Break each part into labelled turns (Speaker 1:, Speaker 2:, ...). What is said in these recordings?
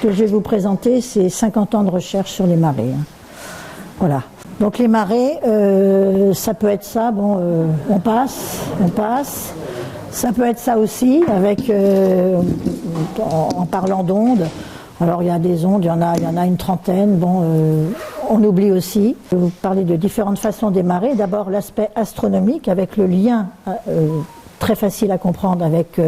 Speaker 1: Ce que je vais vous présenter, c'est 50 ans de recherche sur les marées. Voilà. Donc les marées, ça peut être ça, on passe. Ça peut être ça aussi, avec, en parlant d'ondes. Alors il y a des ondes, il y en a une trentaine, on oublie aussi. Je vais vous parler de différentes façons des marées. D'abord l'aspect astronomique, avec le lien très facile à comprendre avec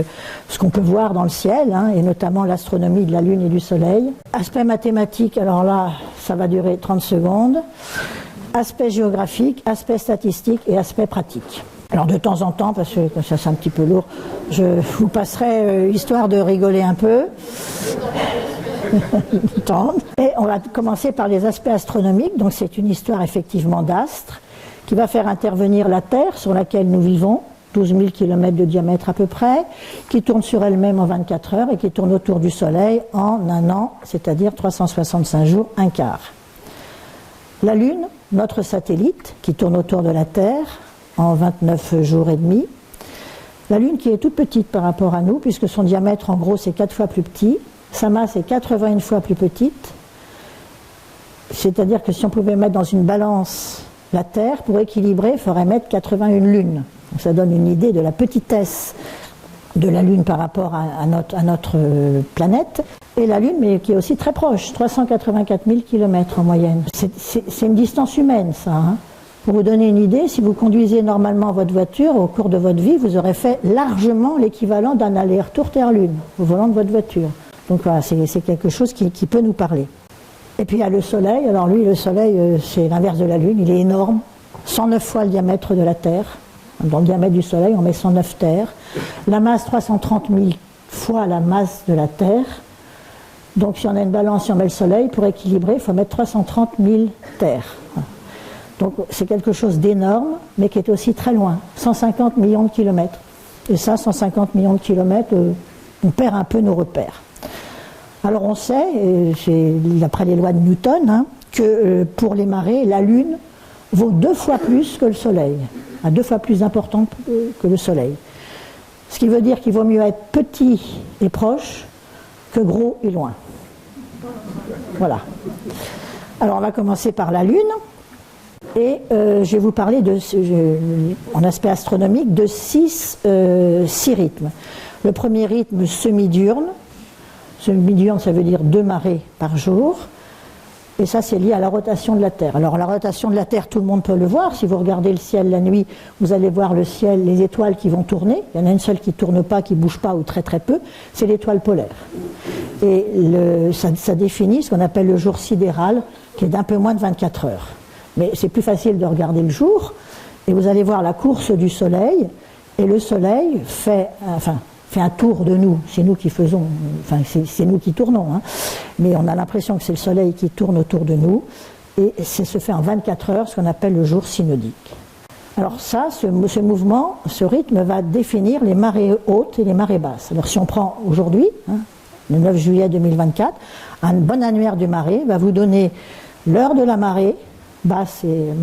Speaker 1: ce qu'on peut voir dans le ciel, et notamment l'astronomie de la Lune et du Soleil. Aspect mathématique, alors là, ça va durer 30 secondes. Aspect géographique, aspect statistique et aspect pratique. Alors de temps en temps, parce que ça c'est un petit peu lourd, je vous passerai, histoire de rigoler un peu. Et on va commencer par les aspects astronomiques. Donc c'est une histoire effectivement d'astres qui va faire intervenir la Terre sur laquelle nous vivons, 12 000 km de diamètre à peu près, qui tourne sur elle-même en 24 heures et qui tourne autour du Soleil en un an, c'est-à-dire 365 jours, un quart. La Lune, notre satellite, qui tourne autour de la Terre en 29 jours et demi. La Lune qui est toute petite par rapport à nous, puisque son diamètre en gros c'est 4 fois plus petit, sa masse est 81 fois plus petite, c'est-à-dire que si on pouvait mettre dans une balance la Terre, pour équilibrer, il faudrait mettre 81 lunes. Donc ça donne une idée de la petitesse de la Lune par rapport à notre planète. Et la Lune, mais qui est aussi très proche, 384 000 km en moyenne. C'est une distance humaine, ça. Pour vous donner une idée, si vous conduisez normalement votre voiture, au cours de votre vie, vous aurez fait largement l'équivalent d'un aller-retour Terre-Lune, au volant de votre voiture. Donc voilà, c'est quelque chose qui peut nous parler. Et puis il y a le Soleil. Alors lui, le Soleil, c'est l'inverse de la Lune. Il est énorme, 109 fois le diamètre de la Terre. Dans le diamètre du Soleil, on met 109 terres. La masse, 330 000 fois la masse de la Terre. Donc si on a une balance, si on met le Soleil, pour équilibrer, il faut mettre 330 000 terres. Donc c'est quelque chose d'énorme, mais qui est aussi très loin, 150 millions de kilomètres. Et ça, 150 millions de kilomètres, on perd un peu nos repères. Alors on sait, d'après les lois de Newton, que pour les marées, la Lune vaut 2 fois plus que le Soleil, 2 fois plus importante que le Soleil. Ce qui veut dire qu'il vaut mieux être petit et proche que gros et loin. Voilà. Alors on va commencer par la Lune. Et je vais vous parler en aspect astronomique de 6 rythmes. Le premier rythme semi-diurne. Semi-diurne, ça veut dire 2 marées par jour. Et ça, c'est lié à la rotation de la Terre. Alors la rotation de la Terre, tout le monde peut le voir. Si vous regardez le ciel la nuit, vous allez voir le ciel, les étoiles qui vont tourner. Il y en a une seule qui ne tourne pas, qui ne bouge pas ou très très peu. C'est l'étoile polaire. Et ça définit ce qu'on appelle le jour sidéral, qui est d'un peu moins de 24 heures. Mais c'est plus facile de regarder le jour, et vous allez voir la course du Soleil, et le Soleil fait un tour de nous, c'est nous qui faisons, c'est nous qui tournons, mais on a l'impression que c'est le Soleil qui tourne autour de nous, et ça se fait en 24 heures, ce qu'on appelle le jour synodique. Alors ça, ce mouvement, ce rythme va définir les marées hautes et les marées basses. Alors si on prend aujourd'hui, le 9 juillet 2024, un bon annuaire du marée va vous donner l'heure de la marée basse et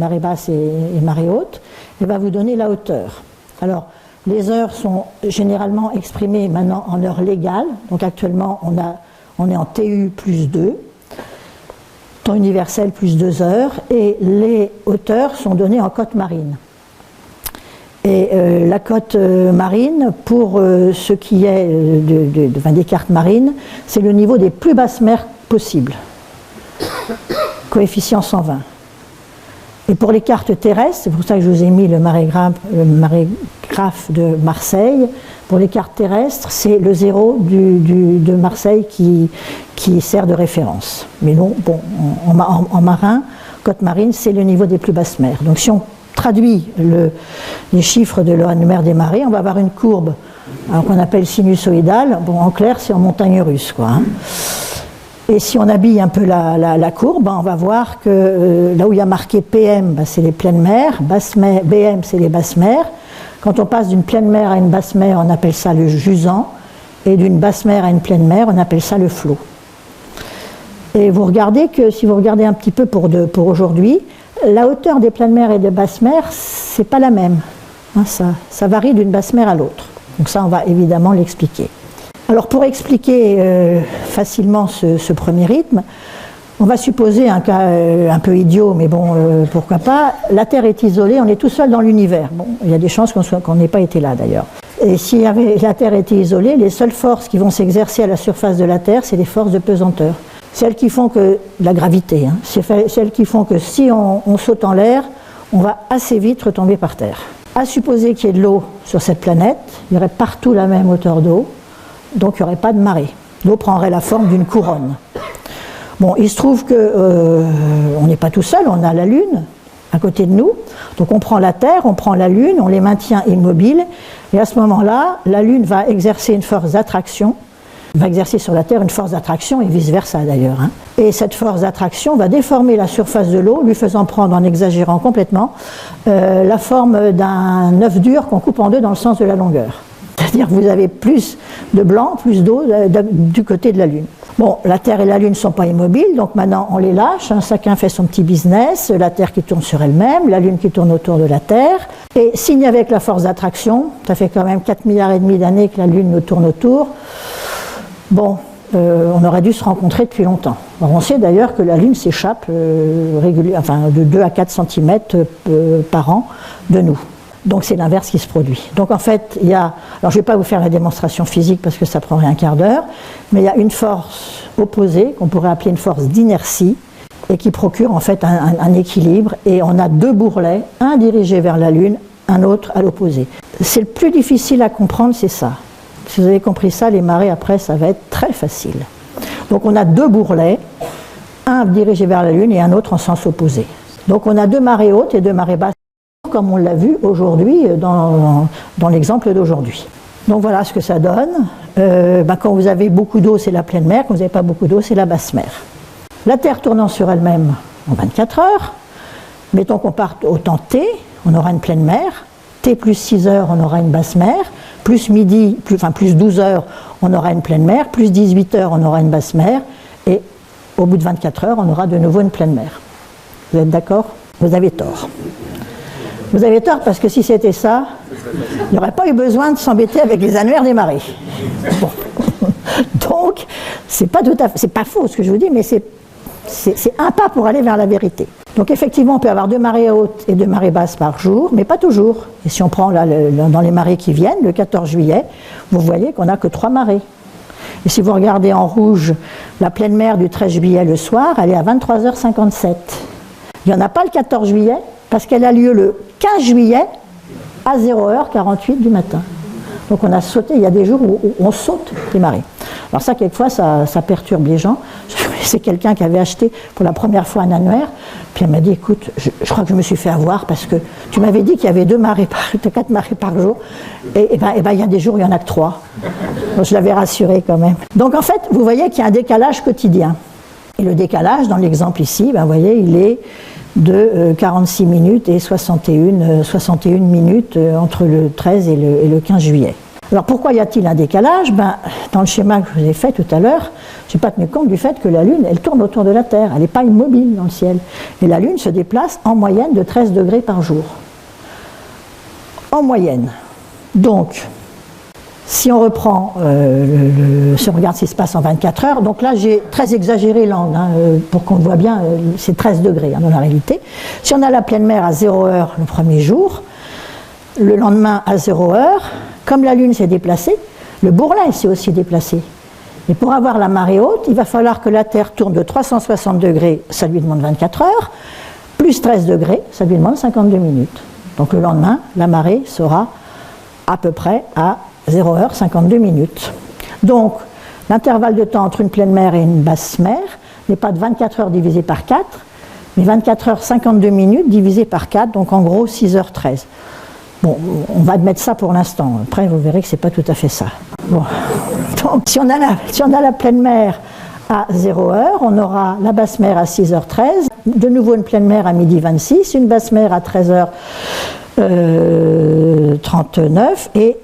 Speaker 1: marée haute, et va vous donner la hauteur. Alors, les heures sont généralement exprimées maintenant en heure légale, donc actuellement on est en TU plus 2, temps universel plus 2 heures, et les hauteurs sont données en cote marine. Et la cote marine, pour ce qui est des cartes marines, c'est le niveau des plus basses mers possibles, coefficient 120. Et pour les cartes terrestres, c'est pour ça que je vous ai mis le marégraphe de Marseille. Pour les cartes terrestres, c'est le 0 de Marseille qui sert de référence. Mais non, en marin, côte marine, c'est le niveau des plus basses mers. Donc si on traduit les chiffres de l'annuaire des marées, on va avoir une courbe qu'on appelle sinusoïdale. En clair, c'est en montagne russe, quoi. Et si on habille un peu la courbe, on va voir que là où il y a marqué PM, c'est les pleines mers, BM, c'est les basses mers. Quand on passe d'une pleine mer à une basse mer, on appelle ça le jusant, et d'une basse mer à une pleine mer, on appelle ça le flot. Et vous regardez que, si vous regardez un petit peu pour aujourd'hui, la hauteur des pleines mers et des basses mers, c'est pas la même. Ça varie d'une basse mer à l'autre. Donc ça, on va évidemment l'expliquer. Alors pour expliquer facilement ce premier rythme, on va supposer un cas un peu idiot, mais bon, pourquoi pas. La Terre est isolée, on est tout seul dans l'univers. Bon, il y a des chances qu'on n'ait pas été là d'ailleurs. Et si la Terre était isolée, les seules forces qui vont s'exercer à la surface de la Terre, c'est les forces de pesanteur. Celles qui font que, la gravité, hein, c'est celles qui font que si on saute en l'air, on va assez vite retomber par terre. À supposer qu'il y ait de l'eau sur cette planète, il y aurait partout la même hauteur d'eau, donc il n'y aurait pas de marée. L'eau prendrait la forme d'une couronne. Bon, il se trouve qu'on n'est pas tout seul, on a la Lune à côté de nous. Donc on prend la Terre, on prend la Lune, on les maintient immobiles. Et à ce moment-là, la Lune va exercer une force d'attraction, va exercer sur la Terre une force d'attraction et vice-versa d'ailleurs. Hein. Et cette force d'attraction va déformer la surface de l'eau, lui faisant prendre, en exagérant complètement, la forme d'un œuf dur qu'on coupe en deux dans le sens de la longueur. C'est-à-dire que vous avez plus de blanc, plus d'eau du côté de la Lune. Bon, la Terre et la Lune ne sont pas immobiles, donc maintenant on les lâche, hein, chacun fait son petit business, la Terre qui tourne sur elle-même, la Lune qui tourne autour de la Terre. Et s'il n'y avait que la force d'attraction, ça fait quand même 4 milliards et demi d'années que la Lune nous tourne autour, bon, on aurait dû se rencontrer depuis longtemps. Alors on sait d'ailleurs que la Lune s'échappe de 2 à 4 cm par an de nous. Donc c'est l'inverse qui se produit. Donc en fait, il y a, alors je ne vais pas vous faire la démonstration physique parce que ça prendrait un quart d'heure, mais il y a une force opposée, qu'on pourrait appeler une force d'inertie, et qui procure en fait un équilibre, et on a deux bourrelets, un dirigé vers la Lune, un autre à l'opposé. C'est le plus difficile à comprendre, c'est ça. Si vous avez compris ça, les marées après, ça va être très facile. Donc on a deux bourrelets, un dirigé vers la Lune et un autre en sens opposé. Donc on a deux marées hautes et deux marées basses, comme on l'a vu aujourd'hui dans l'exemple d'aujourd'hui. Donc voilà ce que ça donne. Quand vous avez beaucoup d'eau, c'est la pleine mer. Quand vous n'avez pas beaucoup d'eau, c'est la basse mer. La Terre tournant sur elle-même en 24 heures. Mettons qu'on parte au temps T, on aura une pleine mer. T plus 6 heures, on aura une basse mer. Plus midi, plus 12 heures, on aura une pleine mer. Plus 18 heures, on aura une basse mer. Et au bout de 24 heures, on aura de nouveau une pleine mer. Vous êtes d'accord? Vous avez tort. Vous avez tort parce que si c'était ça, il n'y aurait pas eu besoin de s'embêter avec les annuaires des marées. Bon. Donc, c'est pas faux ce que je vous dis, mais c'est un pas pour aller vers la vérité. Donc effectivement, on peut avoir 2 marées hautes et 2 marées basses par jour, mais pas toujours. Et si on prend là, dans les marées qui viennent, le 14 juillet, vous voyez qu'on n'a que 3 marées. Et si vous regardez en rouge, la pleine mer du 13 juillet le soir, elle est à 23h57. Il n'y en a pas le 14 juillet, parce qu'elle a lieu le 15 juillet à 0h48 du matin. Donc on a sauté, il y a des jours où on saute les marées. Alors ça, quelquefois, ça perturbe les gens. C'est quelqu'un qui avait acheté pour la première fois un annuaire, puis elle m'a dit, écoute, je crois que je me suis fait avoir parce que tu m'avais dit qu'il y avait 4 marées par jour, et il y a des jours où il n'y en a que 3. Donc je l'avais rassuré quand même. Donc en fait, vous voyez qu'il y a un décalage quotidien. Et le décalage, dans l'exemple ici, vous voyez, il est de 46 minutes et 61 minutes entre le 13 et le 15 juillet. Alors pourquoi y a-t-il un décalage? Dans le schéma que je vous ai fait tout à l'heure, je n'ai pas tenu compte du fait que la Lune, elle tourne autour de la Terre, elle n'est pas immobile dans le ciel. Et la Lune se déplace en moyenne de 13 degrés par jour. En moyenne. Donc, si on reprend, si on regarde ce qui se passe en 24 heures, donc là j'ai très exagéré l'angle, pour qu'on voit bien, c'est 13 degrés dans la réalité. Si on a la pleine mer à 0 heure le premier jour, le lendemain à 0 heure, comme la Lune s'est déplacée, le bourrelet s'est aussi déplacé. Et pour avoir la marée haute, il va falloir que la Terre tourne de 360 degrés, ça lui demande 24 heures, plus 13 degrés, ça lui demande 52 minutes. Donc le lendemain, la marée sera à peu près à 0h52 minutes. Donc, l'intervalle de temps entre une pleine mer et une basse mer n'est pas de 24 heures divisé par 4, mais 24h52 minutes divisé par 4, donc en gros 6h13. Bon, on va admettre ça pour l'instant. Après, vous verrez que ce n'est pas tout à fait ça. Bon. Donc, si on a la pleine mer à 0h, on aura la basse mer à 6h13, de nouveau une pleine mer à 12h26, une basse mer à 13h39 et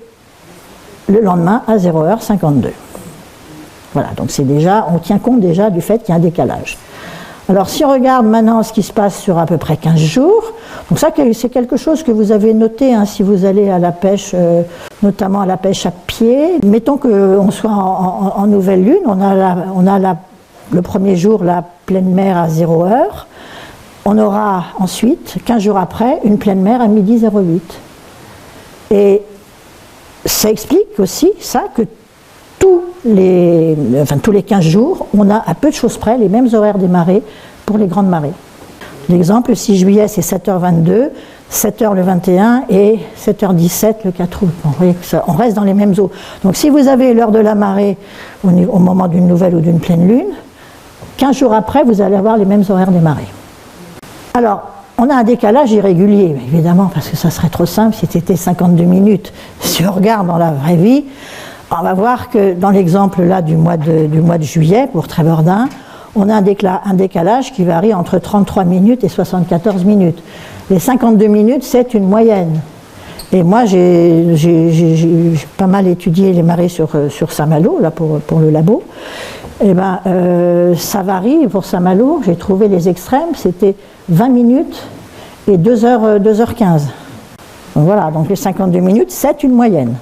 Speaker 1: le lendemain à 0h52. Voilà, donc c'est déjà, on tient compte déjà du fait qu'il y a un décalage. Alors si on regarde maintenant ce qui se passe sur à peu près 15 jours, donc ça c'est quelque chose que vous avez noté si vous allez à la pêche, notamment à la pêche à pied pied. Mettons qu'on soit en nouvelle lune, on a le premier jour la pleine mer à 0 heure. On aura ensuite, 15 jours après, une pleine mer à midi 08. Et ça explique aussi ça que tous les 15 jours, on a à peu de choses près les mêmes horaires des marées pour les grandes marées. L'exemple, le 6 juillet, c'est 7h22, 7h le 21 et 7h17 le 4 août. Bon, vous voyez que ça, on reste dans les mêmes eaux. Donc si vous avez l'heure de la marée au moment d'une nouvelle ou d'une pleine lune, 15 jours après, vous allez avoir les mêmes horaires des marées. Alors, on a un décalage irrégulier, évidemment, parce que ça serait trop simple si c'était 52 minutes. Si on regarde dans la vraie vie, on va voir que dans l'exemple là du mois de juillet, pour Trébeurdin, on a un décalage qui varie entre 33 minutes et 74 minutes. Les 52 minutes, c'est une moyenne. Et moi, j'ai pas mal étudié les marées sur Saint-Malo, là, pour le labo. Et ben, ça varie pour Saint-Malo. J'ai trouvé les extrêmes, c'était 20 minutes et 2h15. Donc voilà, donc les 52 minutes, c'est une moyenne.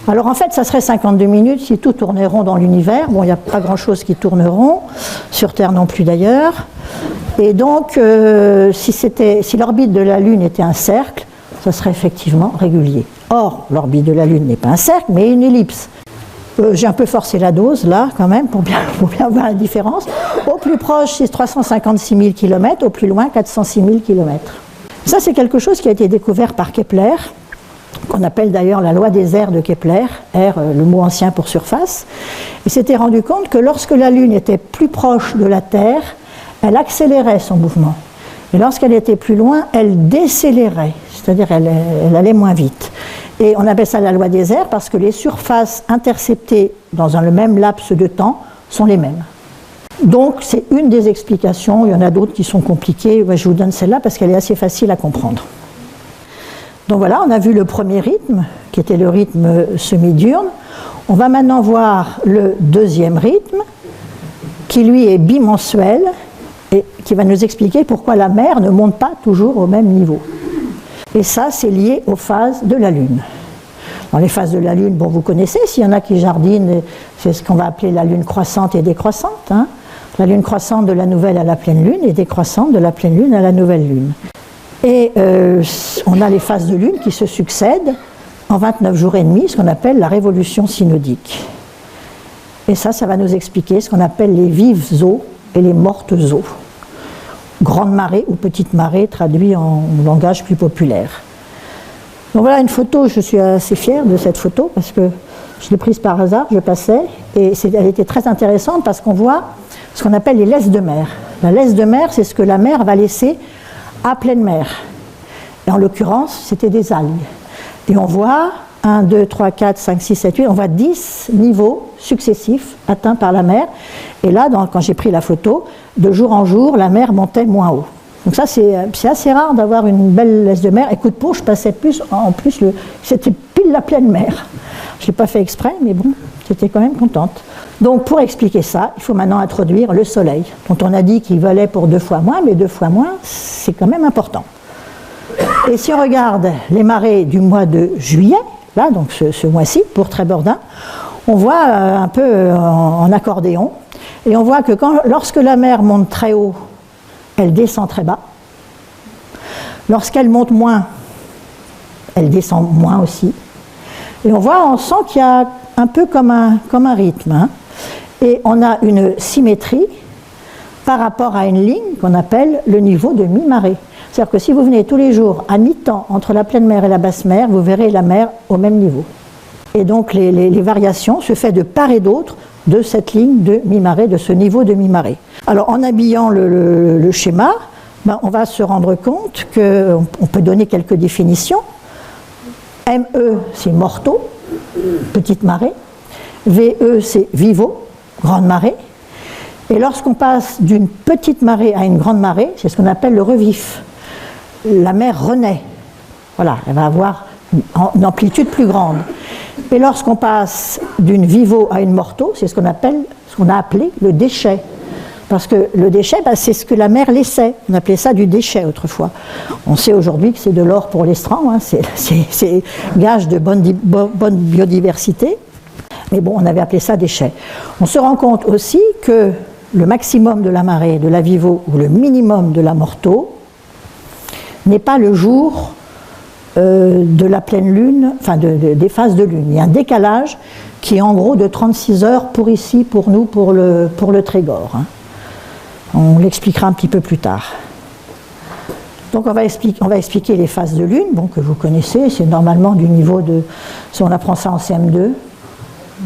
Speaker 1: Alors en fait, ça serait 52 minutes si tout tournait rond dans l'univers. Bon, il n'y a pas grand-chose qui tourne rond, sur Terre non plus d'ailleurs. Et donc, si l'orbite de la Lune était un cercle, ça serait effectivement régulier. Or, l'orbite de la Lune n'est pas un cercle, mais une ellipse. J'ai un peu forcé la dose, là, quand même, pour bien voir la différence. Au plus proche, c'est 356 000 km, au plus loin, 406 000 km. Ça, c'est quelque chose qui a été découvert par Kepler, qu'on appelle d'ailleurs la loi des airs de Kepler, air, le mot ancien pour surface. Il s'était rendu compte que lorsque la Lune était plus proche de la Terre, elle accélérait son mouvement. Et lorsqu'elle était plus loin, elle décélérait, c'est-à-dire elle allait moins vite. Et on appelle ça la loi des airs parce que les surfaces interceptées dans le même laps de temps sont les mêmes. Donc c'est une des explications, il y en a d'autres qui sont compliquées, je vous donne celle-là parce qu'elle est assez facile à comprendre. Donc voilà, on a vu le premier rythme, qui était le rythme semi-diurne. On va maintenant voir le deuxième rythme, qui lui est bimensuel, et qui va nous expliquer pourquoi la mer ne monte pas toujours au même niveau. Et ça, c'est lié aux phases de la Lune. Dans les phases de la Lune, bon, vous connaissez, s'il y en a qui jardinent, c'est ce qu'on va appeler la Lune croissante et décroissante. Hein. La Lune croissante de la nouvelle à la pleine Lune et décroissante de la pleine Lune à la nouvelle Lune. Et on a les phases de Lune qui se succèdent en 29 jours et demi, ce qu'on appelle la révolution synodique. Et ça va nous expliquer ce qu'on appelle les vives eaux et les mortes eaux. Grande marée ou petite marée, traduit en langage plus populaire. Donc voilà une photo, je suis assez fière de cette photo parce que je l'ai prise par hasard, je passais, et elle était très intéressante parce qu'on voit ce qu'on appelle les laisses de mer. La laisse de mer, c'est ce que la mer va laisser à pleine mer. Et en l'occurrence, c'était des algues. Et on voit 1, 2, 3, 4, 5, 6, 7, 8, on voit 10 niveaux successifs atteints par la mer. Et là, quand j'ai pris la photo, de jour en jour, la mer montait moins haut. Donc ça, c'est assez rare d'avoir une belle laisse de mer. Et coup de peau, je passais en plus, c'était pile la pleine mer. Je ne l'ai pas fait exprès, mais bon, j'étais quand même contente. Donc pour expliquer ça, il faut maintenant introduire le Soleil, dont on a dit qu'il valait pour 2 fois moins, mais 2 fois moins, c'est quand même important. Et si on regarde les marées du mois de juillet, là, donc ce mois-ci, pour Trébeurdin, on voit un peu en accordéon, et on voit que lorsque la mer monte très haut, elle descend très bas. Lorsqu'elle monte moins, elle descend moins aussi. Et on sent qu'il y a un peu comme un rythme. Hein. Et on a une symétrie par rapport à une ligne qu'on appelle le niveau de mi-marée. C'est-à-dire que si vous venez tous les jours à mi-temps entre la pleine mer et la basse mer, vous verrez la mer au même niveau. Et donc les variations se font de part et d'autre de cette ligne de mi-marée, de ce niveau de mi-marée. Alors en habillant le schéma, on va se rendre compte qu'on peut donner quelques définitions. ME, c'est morto, petite marée. VE, c'est vivo, grande marée. Et lorsqu'on passe d'une petite marée à une grande marée, c'est ce qu'on appelle le revif. La mer renaît. Voilà, elle va avoir une amplitude plus grande. Et lorsqu'on passe d'une vivo à une morto, c'est ce qu'on a appelé le déchet. Parce que le déchet, c'est ce que la mer laissait. On appelait ça du déchet autrefois. On sait aujourd'hui que c'est de l'or pour l'estran, hein, c'est gage de bonne biodiversité. Mais bon, on avait appelé ça déchet. On se rend compte aussi que le maximum de la marée de la Vivo ou le minimum de la Morteau n'est pas le jour de la pleine lune, enfin des phases de lune. Il y a un décalage qui est en gros de 36 heures pour ici, pour nous, pour le Trégor. Hein. On l'expliquera un petit peu plus tard. Donc on va expliquer les phases de lune, bon, que vous connaissez, c'est normalement du niveau de... Si on apprend ça en CM2,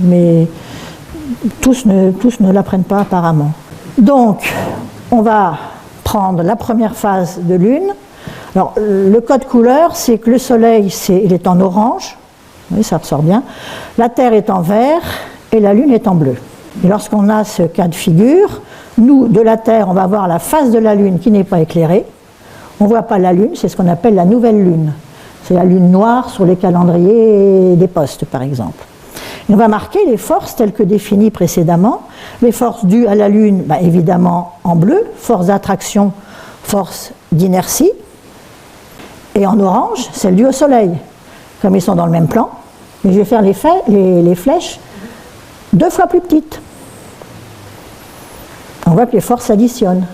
Speaker 1: mais tous ne l'apprennent pas apparemment. Donc on va prendre la première phase de lune. Alors le code couleur, c'est que le soleil, il est en orange, oui, ça ressort bien, la Terre est en vert et la lune est en bleu. Et lorsqu'on a ce cas de figure, nous, de la Terre, on va voir la face de la lune qui n'est pas éclairée. On ne voit pas la lune, c'est ce qu'on appelle la nouvelle lune. C'est la lune noire sur les calendriers des postes, par exemple. Et on va marquer les forces telles que définies précédemment. Les forces dues à la lune, bah, évidemment en bleu, force d'attraction, force d'inertie. Et en orange, celle due au soleil. Comme ils sont dans le même plan, mais je vais faire les flèches 2 fois plus petites. On voit que les forces s'additionnent.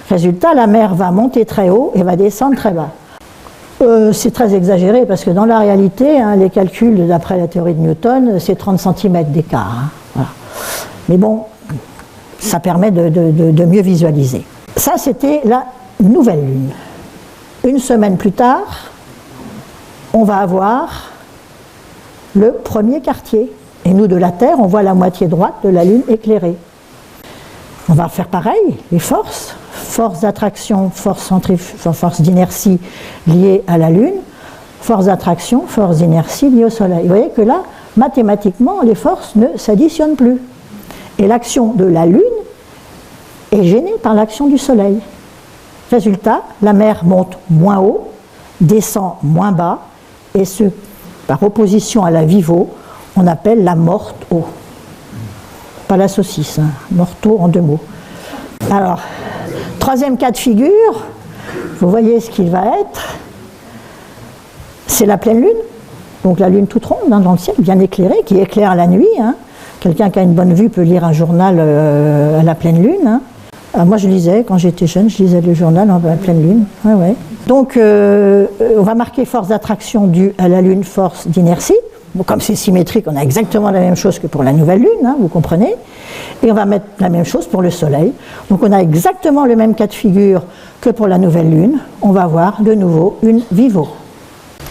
Speaker 1: Résultat, la mer va monter très haut et va descendre très bas. C'est très exagéré parce que dans la réalité, hein, les calculs d'après la théorie de Newton, c'est 30 cm d'écart. Hein, voilà. Mais bon, ça permet de mieux visualiser. Ça, c'était la nouvelle lune. Une semaine plus tard, on va avoir le premier quartier. Et nous, de la Terre, on voit la moitié droite de la lune éclairée. On va faire pareil, les forces. Force d'attraction, force d'inertie liée à la Lune, force d'attraction, force d'inertie liée au Soleil. Vous voyez que là, mathématiquement, les forces ne s'additionnent plus. Et l'action de la Lune est gênée par l'action du Soleil. Résultat, la mer monte moins haut, descend moins bas, et ce, par opposition à la Vivo, on appelle la morte eau. Pas la saucisse, hein, morte eau en 2 mots. Alors, troisième cas de figure, vous voyez ce qu'il va être, c'est la pleine lune, donc la lune toute ronde hein, dans le ciel, bien éclairée, qui éclaire la nuit. Hein. Quelqu'un qui a une bonne vue peut lire un journal à la pleine lune. Hein. Moi je lisais, quand j'étais jeune, je lisais le journal à la pleine lune. Ouais, ouais. Donc on va marquer force d'attraction due à la lune, force d'inertie. Bon, comme c'est symétrique, on a exactement la même chose que pour la nouvelle lune, hein, vous comprenez. Et on va mettre la même chose pour le soleil. Donc on a exactement le même cas de figure que pour la nouvelle lune. On va avoir de nouveau une Vivo.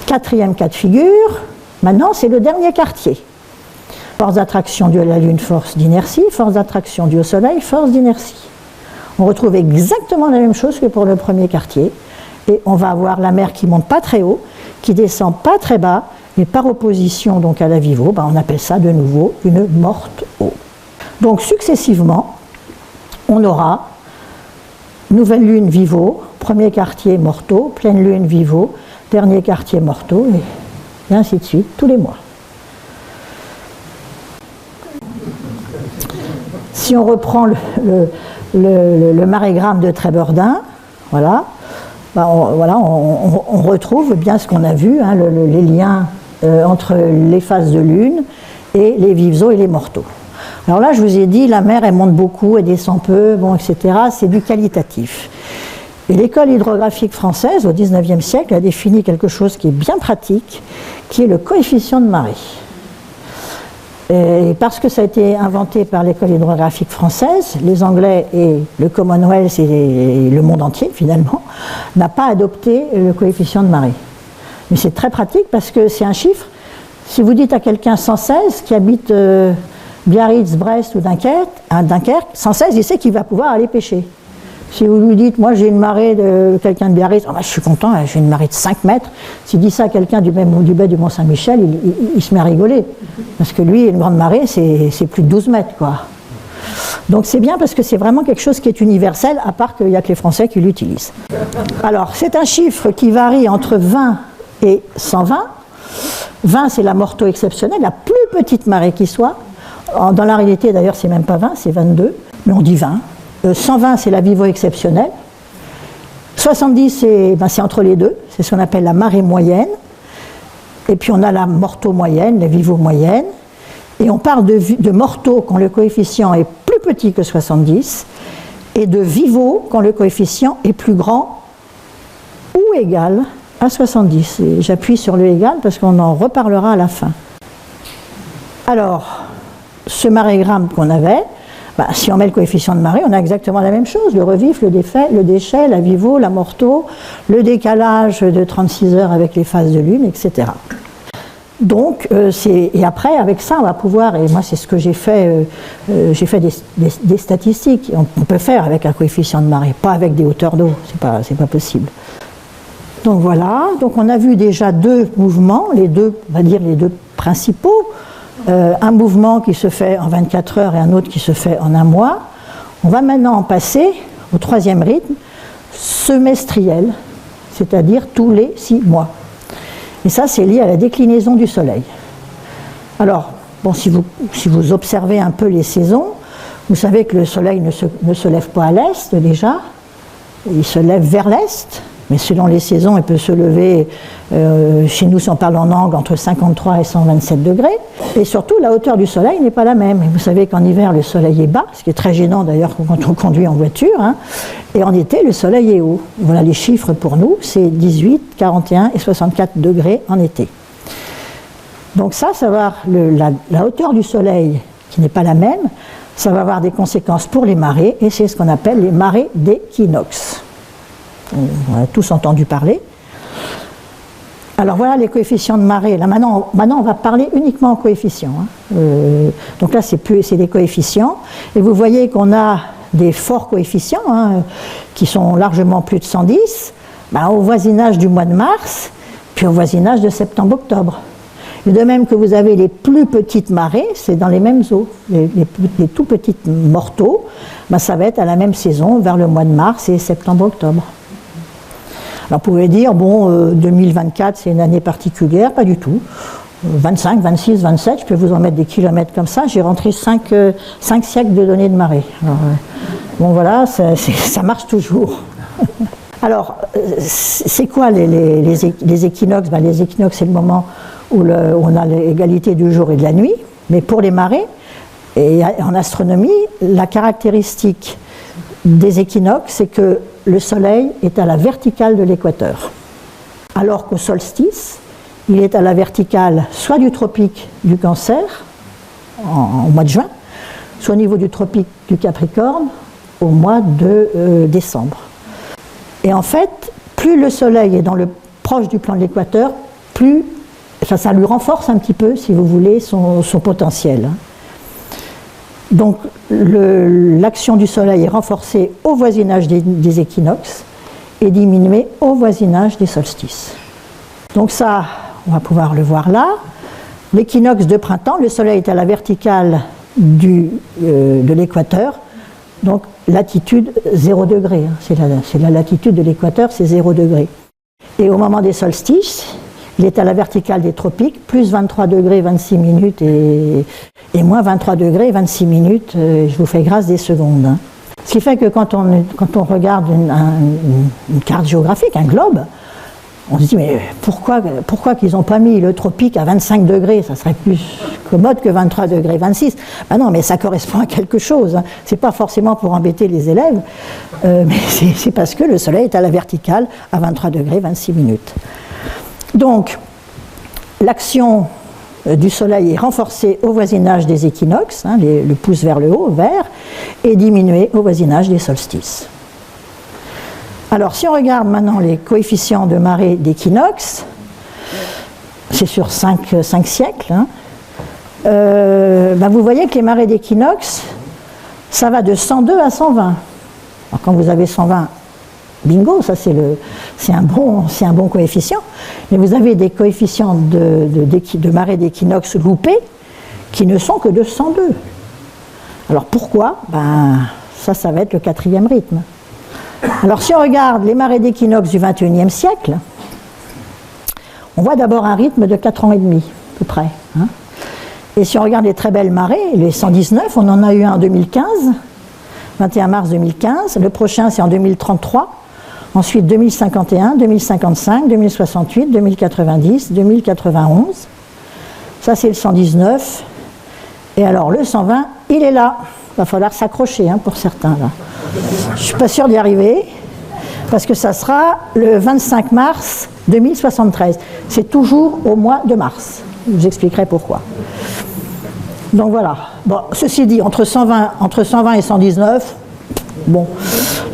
Speaker 1: Quatrième cas de figure, maintenant c'est le dernier quartier. Force d'attraction due à la lune, force d'inertie, force d'attraction due au soleil, force d'inertie. On retrouve exactement la même chose que pour le premier quartier. Et on va avoir la mer qui monte pas très haut, qui descend pas très bas, et par opposition donc à la Vivo, on appelle ça de nouveau une morte eau. Donc successivement, on aura nouvelle lune Vivo, premier quartier morteau, pleine lune Vivo, dernier quartier morteau, et ainsi de suite, tous les mois. Si on reprend le marégramme de Trébordin, voilà, on retrouve bien ce qu'on a vu, hein, les liens entre les phases de lune et les vives eaux et les morteaux. Alors là, je vous ai dit, la mer, elle monte beaucoup, elle descend peu, bon, etc. C'est du qualitatif. Et l'école hydrographique française, au XIXe siècle, a défini quelque chose qui est bien pratique, qui est le coefficient de marée. Et parce que ça a été inventé par l'école hydrographique française, les Anglais et le Commonwealth et le monde entier, finalement, n'a pas adopté le coefficient de marée. Mais c'est très pratique parce que c'est un chiffre. Si vous dites à quelqu'un 116 qui habite Biarritz, Brest ou Dunkerque, 116, il sait qu'il va pouvoir aller pêcher. Si vous lui dites, moi j'ai une marée de quelqu'un de Biarritz, oh, bah, je suis content, j'ai une marée de 5 mètres. S'il dit ça à quelqu'un du baie du Mont-Saint-Michel, il se met à rigoler. Parce que lui, une grande marée, c'est plus de 12 mètres, quoi. Donc c'est bien parce que c'est vraiment quelque chose qui est universel, à part qu'il n'y a que les Français qui l'utilisent. Alors, c'est un chiffre qui varie entre 20 et 120. 20, c'est la morteau exceptionnelle, la plus petite marée qui soit. Dans la réalité, d'ailleurs, c'est même pas 20, c'est 22, mais on dit 20. 120, c'est la Vivo exceptionnelle. 70, c'est entre les deux, c'est ce qu'on appelle la marée moyenne. Et puis on a la morteau moyenne, la Vivo moyenne. Et on parle de mortaux quand le coefficient est plus petit que 70 et de vivaux quand le coefficient est plus grand ou égal à 70. Et j'appuie sur le égal parce qu'on en reparlera à la fin. Alors, ce marégramme qu'on avait, si on met le coefficient de marée, on a exactement la même chose. Le revif, le déchet, la vivo, la morteau, le décalage de 36 heures avec les phases de lune, etc. Donc, et après, avec ça, on va pouvoir, et moi c'est ce que j'ai fait des statistiques. On peut faire avec un coefficient de marée, pas avec des hauteurs d'eau, c'est pas possible. Donc voilà, donc on a vu déjà deux mouvements, on va dire les deux principaux. Un mouvement qui se fait en 24 heures et un autre qui se fait en un mois. On va maintenant passer au troisième rythme, semestriel, c'est-à-dire tous les 6 mois. Et ça, c'est lié à la déclinaison du Soleil. Alors, bon, si vous observez un peu les saisons, vous savez que le Soleil ne se lève pas à l'est déjà, il se lève vers l'est. Mais selon les saisons, il peut se lever, chez nous, si on parle en angle, entre 53 et 127 degrés. Et surtout, la hauteur du soleil n'est pas la même. Et vous savez qu'en hiver, le soleil est bas, ce qui est très gênant d'ailleurs quand on conduit en voiture. Hein. Et en été, le soleil est haut. Voilà les chiffres pour nous, c'est 18, 41 et 64 degrés en été. Donc ça va la hauteur du soleil, qui n'est pas la même, ça va avoir des conséquences pour les marées, et c'est ce qu'on appelle les marées d'équinoxe. On a tous entendu parler. Alors voilà les coefficients de marée. Là maintenant on va parler uniquement en coefficients. Hein. Donc là c'est des coefficients. Et vous voyez qu'on a des forts coefficients hein, qui sont largement plus de 110 au voisinage du mois de mars, puis au voisinage de septembre-octobre. Et de même que vous avez les plus petites marées, c'est dans les mêmes eaux. Les tout petites mortaux, ça va être à la même saison, vers le mois de mars et septembre-octobre. Alors vous pouvez dire, bon, 2024 c'est une année particulière, pas du tout. 25, 26, 27, je peux vous en mettre des kilomètres comme ça, j'ai rentré 5 siècles de données de marée. Alors, bon voilà, ça marche toujours. Alors, c'est quoi les équinoxes? Les équinoxes c'est le moment où on a l'égalité du jour et de la nuit, mais pour les marées, et en astronomie, la caractéristique des équinoxes, c'est que le soleil est à la verticale de l'équateur, alors qu'au solstice, il est à la verticale soit du tropique du Cancer, au mois de juin, soit au niveau du tropique du Capricorne, au mois de décembre. Et en fait, plus le soleil est proche du plan de l'équateur, plus ça lui renforce un petit peu, si vous voulez, son potentiel. Donc l'action du soleil est renforcée au voisinage des équinoxes et diminuée au voisinage des solstices. Donc ça, on va pouvoir le voir là. L'équinoxe de printemps, le soleil est à la verticale de l'équateur, donc latitude 0 degré. C'est la latitude de l'équateur, c'est 0 degré. Et au moment des solstices, il est à la verticale des tropiques, plus 23 degrés 26 minutes et moins 23 degrés 26 minutes, je vous fais grâce des secondes. Hein. Ce qui fait que quand on regarde une carte géographique, un globe, on se dit mais pourquoi qu'ils n'ont pas mis le tropique à 25 degrés, ça serait plus commode que 23 degrés 26. Non, mais ça correspond à quelque chose. Hein. C'est pas forcément pour embêter les élèves, mais c'est parce que le soleil est à la verticale à 23 degrés 26 minutes. Donc, l'action du soleil est renforcée au voisinage des équinoxes, hein, le pouce vers le haut, vert, et diminuée au voisinage des solstices. Alors, si on regarde maintenant les coefficients de marée d'équinoxe, c'est sur 5 siècles, hein, vous voyez que les marées d'équinoxe, ça va de 102 à 120. Alors, quand vous avez 120, bingo, ça c'est un bon coefficient. Mais vous avez des coefficients de marée d'équinoxe loupés qui ne sont que de 102. Alors pourquoi? Ça va être le 4e rythme. Alors si on regarde les marées d'équinoxe du 21e siècle, on voit d'abord un rythme de 4 ans et demi, à peu près. Hein. Et si on regarde les très belles marées, les 119, on en a eu un en 2015, 21 mars 2015, le prochain c'est en 2033, ensuite 2051, 2055, 2068, 2090, 2091, ça c'est le 119, Et alors le 120, il est là. Il va falloir s'accrocher pour certains là. Je ne suis pas sûre d'y arriver, parce que ça sera le 25 mars 2073. C'est toujours au mois de mars. Je vous expliquerai pourquoi. Donc voilà. Bon, ceci dit, entre 120 et 119, bon,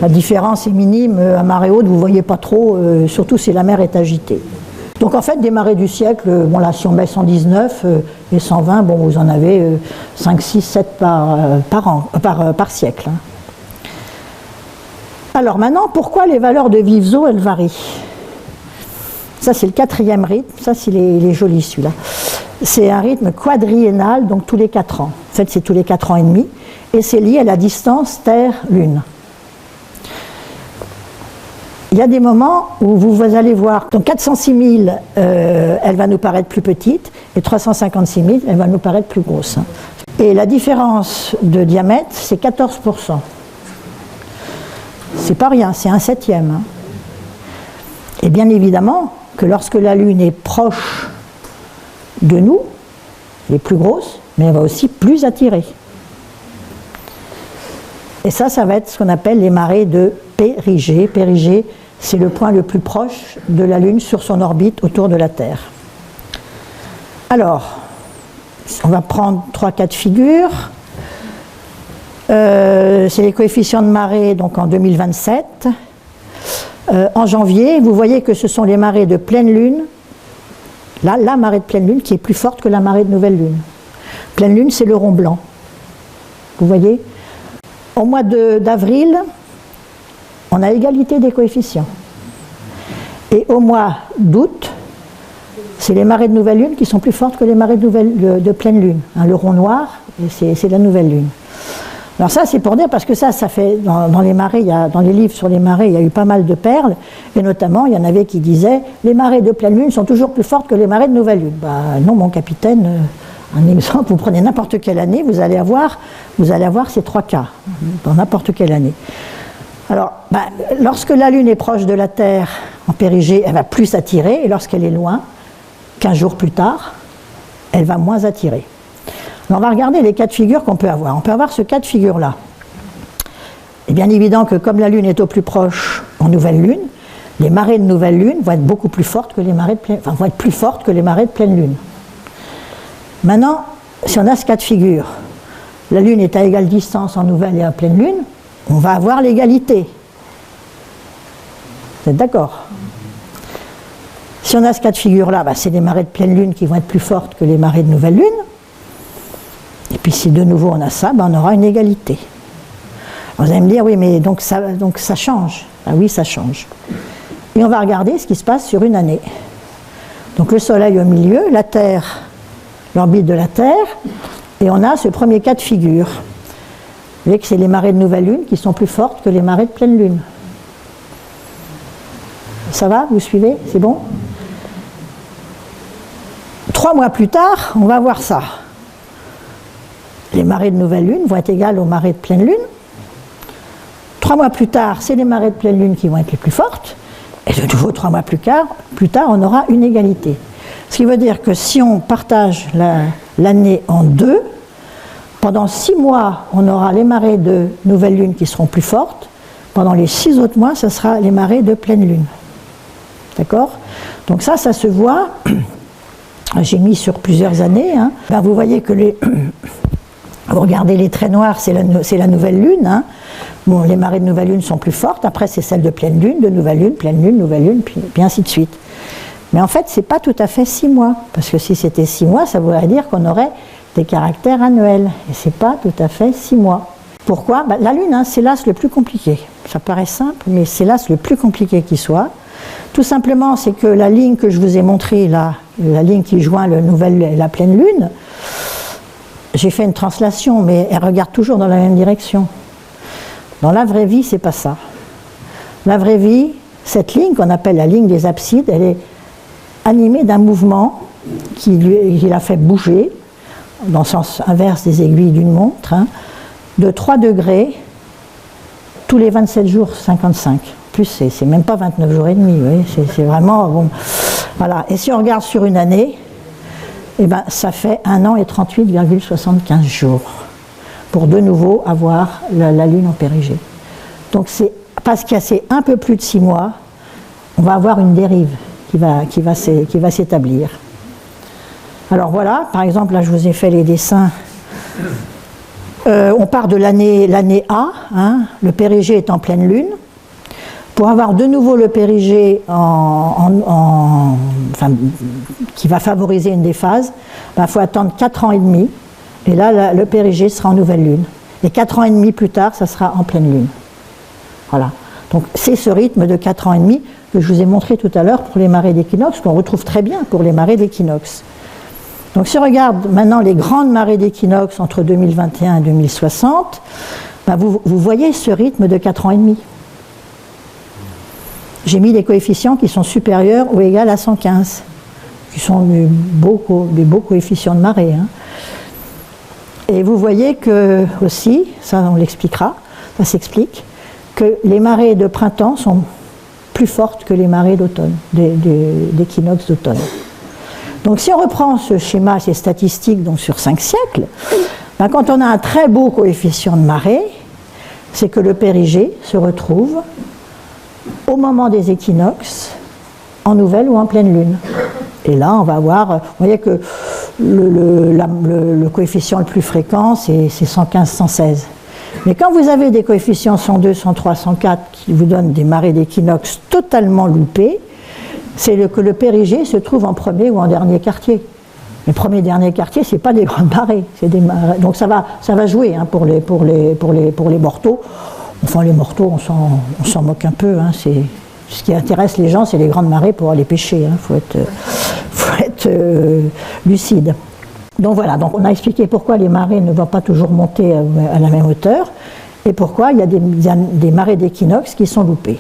Speaker 1: la différence est minime. À marée haute, vous ne voyez pas trop, surtout si la mer est agitée. Donc en fait, des marées du siècle, bon là, si on met 119 et 120, bon, vous en avez 5, 6, 7 par siècle. Alors maintenant, pourquoi les valeurs de vives eaux, elles varient? Ça, c'est le 4e rythme. Ça, il est joli, celui-là. C'est un rythme quadriennal, donc tous les 4 ans. En fait, c'est tous les 4 ans et demi. Et c'est lié à la distance Terre-Lune. Il y a des moments où vous allez voir, donc 406 000, elle va nous paraître plus petite, et 356 000, elle va nous paraître plus grosse. Et la différence de diamètre, c'est 14%. C'est pas rien, c'est 1/7. Et bien évidemment que lorsque la Lune est proche de nous, elle est plus grosse, mais elle va aussi plus attirer. Et ça va être ce qu'on appelle les marées de périgée. Périgée, c'est le point le plus proche de la Lune sur son orbite autour de la Terre. Alors, on va prendre 3 cas de figure. C'est les coefficients de marée donc en 2027. En janvier, vous voyez que ce sont les marées de pleine lune. Là, la marée de pleine lune qui est plus forte que la marée de nouvelle lune. Pleine lune, c'est le rond blanc. Vous voyez? Au mois d'avril, on a égalité des coefficients. Et au mois d'août, c'est les marées de nouvelle lune qui sont plus fortes que les marées de pleine lune. Le rond noir, c'est la nouvelle lune. Alors ça, c'est pour dire, parce que ça fait, dans les marées, dans les livres sur les marées, il y a eu pas mal de perles, et notamment, il y en avait qui disaient, les marées de pleine lune sont toujours plus fortes que les marées de nouvelle lune. Non, mon capitaine, un exemple, vous prenez n'importe quelle année, vous allez avoir ces 3 cas, dans n'importe quelle année. Alors, lorsque la Lune est proche de la Terre, en périgée, elle va plus attirer, et lorsqu'elle est loin, 15 jours plus tard, elle va moins attirer. Alors, on va regarder les cas de figure qu'on peut avoir. On peut avoir ce cas de figure-là. Et bien évident que comme la Lune est au plus proche en nouvelle Lune, les marées de nouvelle Lune vont être beaucoup plus fortes que les marées de pleine, vont être plus fortes que les marées de pleine Lune. Maintenant, si on a ce cas de figure, la Lune est à égale distance en nouvelle et en pleine Lune, on va avoir l'égalité. Vous êtes d'accord? Si on a ce cas de figure-là, c'est les marées de pleine Lune qui vont être plus fortes que les marées de nouvelle Lune. Et puis si de nouveau on a ça, on aura une égalité. Vous allez me dire, oui, mais donc ça change. Ah oui, ça change. Et on va regarder ce qui se passe sur une année. Donc le Soleil au milieu, la Terre, l'orbite de la Terre, et on a ce premier cas de figure. Vous voyez que c'est les marées de nouvelle Lune qui sont plus fortes que les marées de pleine Lune. Ça va? Vous suivez? C'est bon? 3 mois plus tard, on va voir ça. Les marées de nouvelle Lune vont être égales aux marées de pleine Lune. 3 mois plus tard, c'est les marées de pleine Lune qui vont être les plus fortes. Et de nouveau, 3 mois plus tard, on aura une égalité. Ce qui veut dire que si on partage l'année en 2, pendant 6 mois, on aura les marées de nouvelle Lune qui seront plus fortes. Pendant les 6 autres mois, ce sera les marées de pleine Lune. D'accord? Donc ça se voit. J'ai mis sur plusieurs années. Vous voyez que vous regardez les traits noirs, c'est la nouvelle Lune. Bon, les marées de nouvelle Lune sont plus fortes. Après, c'est celles de pleine Lune, de nouvelle Lune, pleine Lune, nouvelle Lune, puis ainsi de suite. Mais en fait, ce n'est pas tout à fait 6 mois. Parce que si c'était 6 mois, ça voudrait dire qu'on aurait des caractères annuels. Et ce n'est pas tout à fait 6 mois. Pourquoi? La Lune, c'est l'astre le plus compliqué. Ça paraît simple, mais c'est l'astre le plus compliqué qui soit. Tout simplement, c'est que la ligne que je vous ai montrée, là, la ligne qui joint la pleine Lune, j'ai fait une translation, mais elle regarde toujours dans la même direction. Dans la vraie vie, c'est pas ça. La vraie vie, cette ligne qu'on appelle la ligne des absides, elle est animée d'un mouvement qui la fait bouger, dans le sens inverse des aiguilles d'une montre, de 3 degrés tous les 27 jours 55. En plus, c'est même pas 29 jours et demi, c'est vraiment bon. Voilà. Et si on regarde sur une année, eh ben, ça fait 1 an et 38,75 jours pour de nouveau avoir la Lune en périgée. Donc c'est parce qu'il y a c'est un peu plus de 6 mois, on va avoir une dérive qui va s'établir. Alors voilà, par exemple, là je vous ai fait les dessins. On part de l'année A, hein, le périgée est en pleine Lune. Pour avoir de nouveau le périgée qui va favoriser une des phases, il faut attendre 4 ans et demi. Et là, le périgée sera en nouvelle Lune. Et 4 ans et demi plus tard, ça sera en pleine Lune. Voilà. Donc c'est ce rythme de 4 ans et demi que je vous ai montré tout à l'heure pour les marées d'équinoxe, qu'on retrouve très bien pour les marées d'équinoxe. Donc si on regarde maintenant les grandes marées d'équinoxe entre 2021 et 2060, vous voyez ce rythme de 4 ans et demi. J'ai mis des coefficients qui sont supérieurs ou égaux à 115, qui sont des beaux coefficients de marée. Hein. Et vous voyez que aussi, ça on l'expliquera, ça s'explique, que les marées de printemps sont plus fortes que les marées d'automne, d'équinoxe d'automne. Donc si on reprend ce schéma, ces statistiques donc sur 5 siècles, quand on a un très beau coefficient de marée, c'est que le périgée se retrouve au moment des équinoxes, en nouvelle ou en pleine lune. Et là, on va avoir, vous voyez que le coefficient le plus fréquent, c'est 115-116. Mais quand vous avez des coefficients 102, 103, 104 qui vous donnent des marées d'équinoxe totalement loupées, c'est que le périgée se trouve en premier ou en dernier quartier. Les premiers et derniers quartiers, ce n'est pas des grandes marées, c'est des marées. Donc ça va jouer hein, pour les mortaux. Enfin, les mortaux, on s'en moque un peu. Hein, ce qui intéresse les gens, c'est les grandes marées pour aller pêcher. Il faut être lucide. Donc voilà, donc on a expliqué pourquoi les marées ne vont pas toujours monter à la même hauteur et pourquoi il y a des marées d'équinoxe qui sont loupées.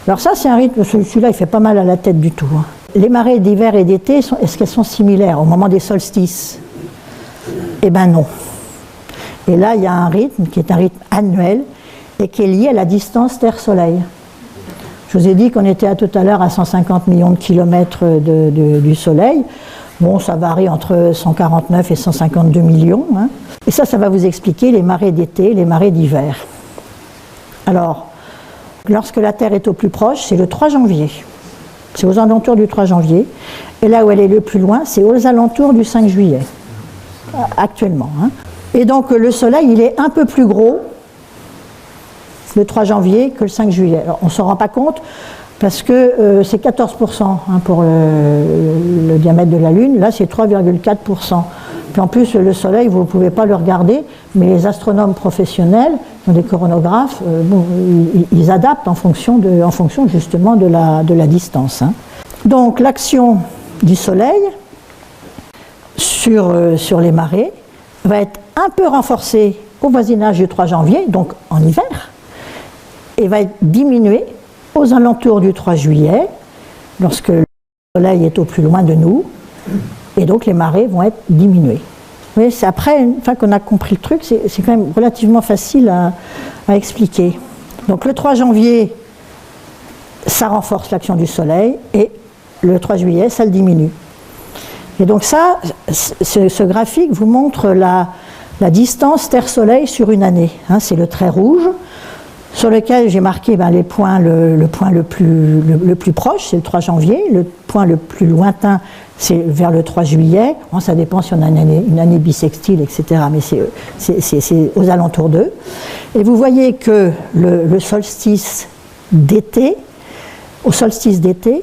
Speaker 1: Alors ça, c'est un rythme, celui-là, il fait pas mal à la tête du tout. Hein. Les marées d'hiver et d'été, est-ce qu'elles sont similaires au moment des solstices? Eh bien non. Et là, il y a un rythme qui est un rythme annuel et qui est lié à la distance Terre-Soleil. Je vous ai dit qu'on était tout à l'heure à 150 millions de kilomètres du Soleil. Bon, ça varie entre 149 et 152 millions. Hein. Et ça va vous expliquer les marées d'été, les marées d'hiver. Alors, lorsque la Terre est au plus proche, c'est le 3 janvier. C'est aux alentours du 3 janvier. Et là où elle est le plus loin, c'est aux alentours du 5 juillet, actuellement. Hein. Et donc, le Soleil, il est un peu plus gros le 3 janvier que le 5 juillet. Alors, on ne s'en rend pas compte parce que c'est 14% hein, pour le diamètre de la Lune. Là, c'est 3,4%. Puis en plus, le Soleil, vous ne pouvez pas le regarder, mais les astronomes professionnels, qui ont des coronographes, ils adaptent en fonction justement de la distance. Hein. Donc l'action du Soleil sur les marées va être un peu renforcée au voisinage du 3 janvier, donc en hiver, et va être diminuée aux alentours du 3 juillet, lorsque le Soleil est au plus loin de nous, et donc les marées vont être diminuées. Mais c'est après, une fois qu'on a compris le truc, c'est quand même relativement facile à expliquer. Donc le 3 janvier, ça renforce l'action du Soleil, et le 3 juillet, ça le diminue. Et donc ça, ce graphique vous montre la distance Terre-Soleil sur une année. Hein, c'est le trait rouge, sur lequel j'ai marqué les points, le point le plus proche, c'est le 3 janvier, le point le plus lointain, c'est vers le 3 juillet, bon, ça dépend si on a une année bissextile, etc., mais c'est aux alentours d'eux. Et vous voyez que le solstice d'été, au solstice d'été,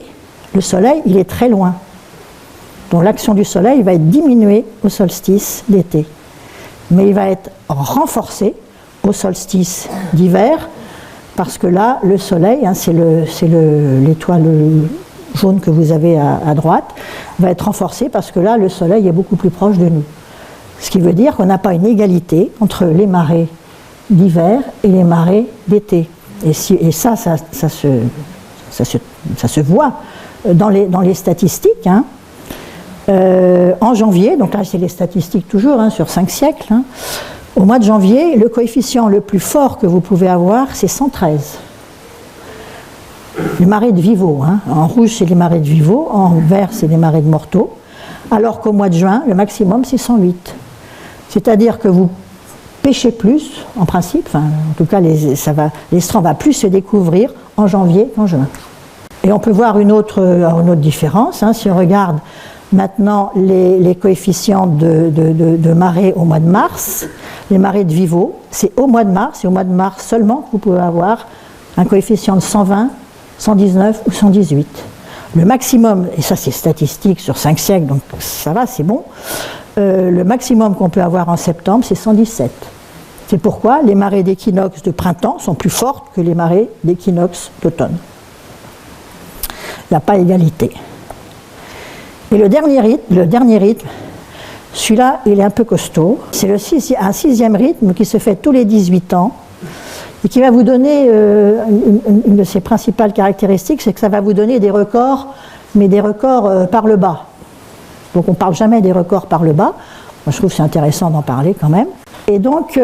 Speaker 1: le Soleil, il est très loin. Donc l'action du Soleil va être diminuée au solstice d'été, mais il va être renforcé au solstice d'hiver, parce que là, le Soleil, hein, c'est l'étoile jaune que vous avez à droite, va être renforcé parce que là, le Soleil est beaucoup plus proche de nous. Ce qui veut dire qu'on n'a pas une égalité entre les marées d'hiver et les marées d'été. Et ça se voit dans les statistiques. Hein. En janvier, donc là c'est les statistiques toujours hein, sur 5 siècles, hein, au mois de janvier, le coefficient le plus fort que vous pouvez avoir, c'est 113. Les marées de Vivo, hein. En rouge c'est les marées de Vivo, en vert c'est les marées de Morteau. alors qu'au mois de juin, le maximum c'est 108. C'est-à-dire que vous pêchez plus, en principe, enfin, en tout cas l'estran va plus se découvrir en janvier qu'en juin. Et on peut voir une autre différence, hein, si on regarde maintenant les coefficients de marée au mois de mars, les marées de Vivo, c'est au mois de mars, et au mois de mars seulement que vous pouvez avoir un coefficient de 120, 119 ou 118. Le maximum, et ça c'est statistique sur 5 siècles, donc ça va, c'est bon, le maximum qu'on peut avoir en septembre, c'est 117. C'est pourquoi les marées d'équinoxe de printemps sont plus fortes que les marées d'équinoxe d'automne. Il n'y a pas égalité. Et le dernier rythme, celui-là, il est un peu costaud. C'est un 6e rythme qui se fait tous les 18 ans et qui va vous donner, une de ses principales caractéristiques, c'est que ça va vous donner des records, mais des records par le bas. Donc on ne parle jamais des records par le bas. Moi, je trouve que c'est intéressant d'en parler quand même. Et donc,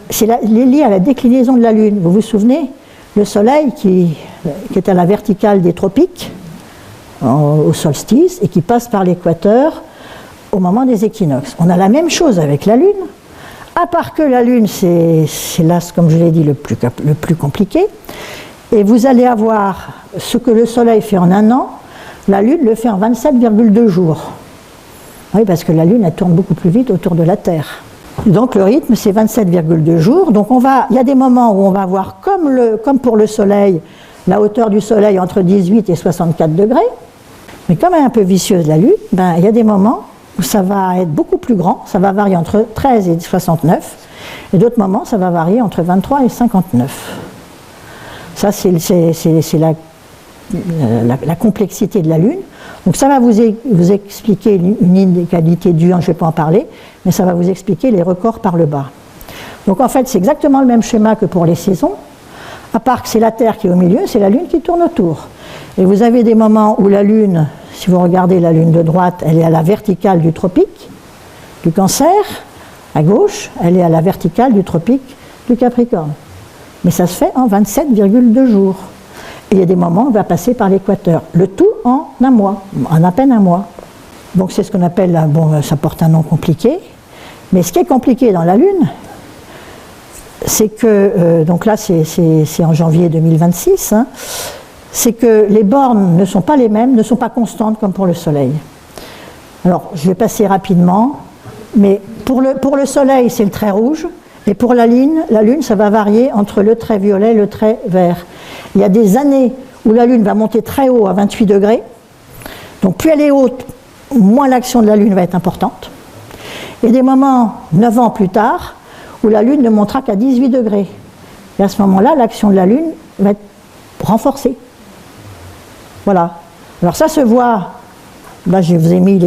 Speaker 1: c'est lié à la déclinaison de la Lune. Vous vous souvenez, le Soleil qui est à la verticale des tropiques, au solstice, et qui passe par l'équateur au moment des équinoxes. On a la même chose avec la Lune, à part que la Lune, c'est l'astre, comme je l'ai dit, le plus compliqué. Et vous allez avoir ce que le Soleil fait en un an, la Lune le fait en 27,2 jours. Oui, parce que la Lune, elle tourne beaucoup plus vite autour de la Terre. Donc le rythme, c'est 27,2 jours. Donc il y a des moments où on va avoir, comme pour le Soleil, la hauteur du Soleil entre 18 et 64 degrés. Mais comme elle est un peu vicieuse la Lune, il y a des moments où ça va être beaucoup plus grand, ça va varier entre 13 et 69, et d'autres moments, ça va varier entre 23 et 59. Ça, c'est la complexité de la Lune. Donc ça va vous expliquer une inégalité du, je ne vais pas en parler, mais ça va vous expliquer les records par le bas. Donc en fait, c'est exactement le même schéma que pour les saisons, à part que c'est la Terre qui est au milieu, c'est la Lune qui tourne autour. Et vous avez des moments où la Lune, si vous regardez la Lune de droite, elle est à la verticale du tropique du Cancer, à gauche, elle est à la verticale du tropique du Capricorne. Mais ça se fait en 27,2 jours. Et il y a des moments où on va passer par l'équateur. Le tout en un mois, en à peine un mois. Donc c'est ce qu'on appelle, ça porte un nom compliqué, mais ce qui est compliqué dans la Lune, c'est que, donc là c'est en janvier 2026, hein, c'est que les bornes ne sont pas les mêmes, ne sont pas constantes comme pour le Soleil. Alors je vais passer rapidement, mais pour le Soleil c'est le trait rouge, et pour la Lune ça va varier entre le trait violet et le trait vert. Il y a des années où la Lune va monter très haut à 28 degrés, donc plus elle est haute, moins l'action de la Lune va être importante. Et des moments, 9 ans plus tard, où la Lune ne montera qu'à 18 degrés. Et à ce moment-là, l'action de la Lune va être renforcée. Voilà. Alors ça se voit, là je vous ai mis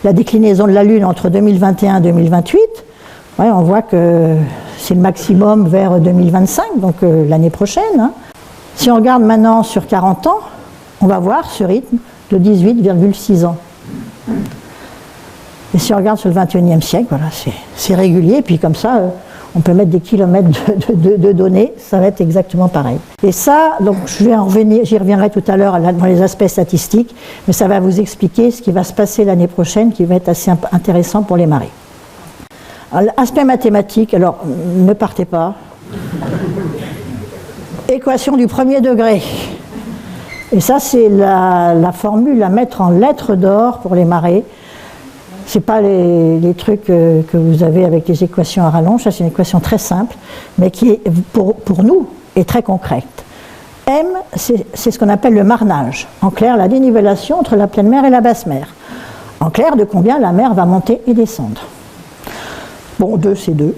Speaker 1: la déclinaison de la Lune entre 2021 et 2028. Ouais, on voit que c'est le maximum vers 2025, donc l'année prochaine. Hein. Si on regarde maintenant sur 40 ans, on va voir ce rythme de 18,6 ans. Et si on regarde sur le 21e siècle, voilà, c'est régulier, puis comme ça, on peut mettre des kilomètres de données, ça va être exactement pareil. Et ça, donc j'y reviendrai tout à l'heure dans les aspects statistiques, mais ça va vous expliquer ce qui va se passer l'année prochaine, qui va être assez intéressant pour les marées. Aspect mathématique, alors ne partez pas. Équation du premier degré. Et ça, c'est la formule à mettre en lettres d'or pour les marées. Ce n'est pas les trucs que vous avez avec les équations à rallonge, ça c'est une équation très simple, mais qui, pour nous, est très concrète. M, c'est ce qu'on appelle le marnage. En clair, la dénivellation entre la pleine mer et la basse mer. En clair, de combien la mer va monter et descendre. Bon, 2, c'est 2.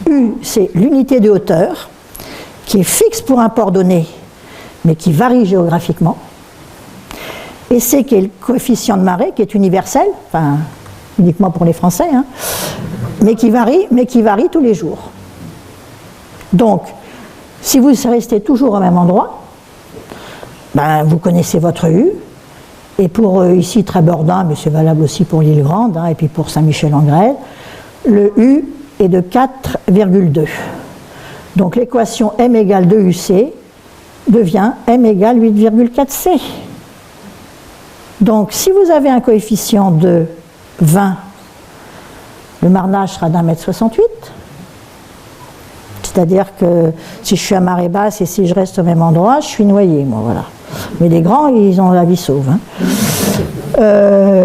Speaker 1: U, c'est l'unité de hauteur, qui est fixe pour un port donné, mais qui varie géographiquement. Et C, qui est le coefficient de marée, qui est universel, enfin, uniquement pour les Français, hein, mais qui varie tous les jours. Donc, si vous restez toujours au même endroit, vous connaissez votre U, et pour ici Trébeurdin, mais c'est valable aussi pour l'île Grande, hein, et puis pour Saint-Michel-en-Grève, le U est de 4,2. Donc l'équation M égale 2UC devient M égale 8,4C. Donc si vous avez un coefficient de 20, le marnage sera d'1,68 m. C'est-à-dire que si je suis à marée basse et si je reste au même endroit, je suis noyé, moi, voilà. Mais les grands, ils ont la vie sauve. Hein.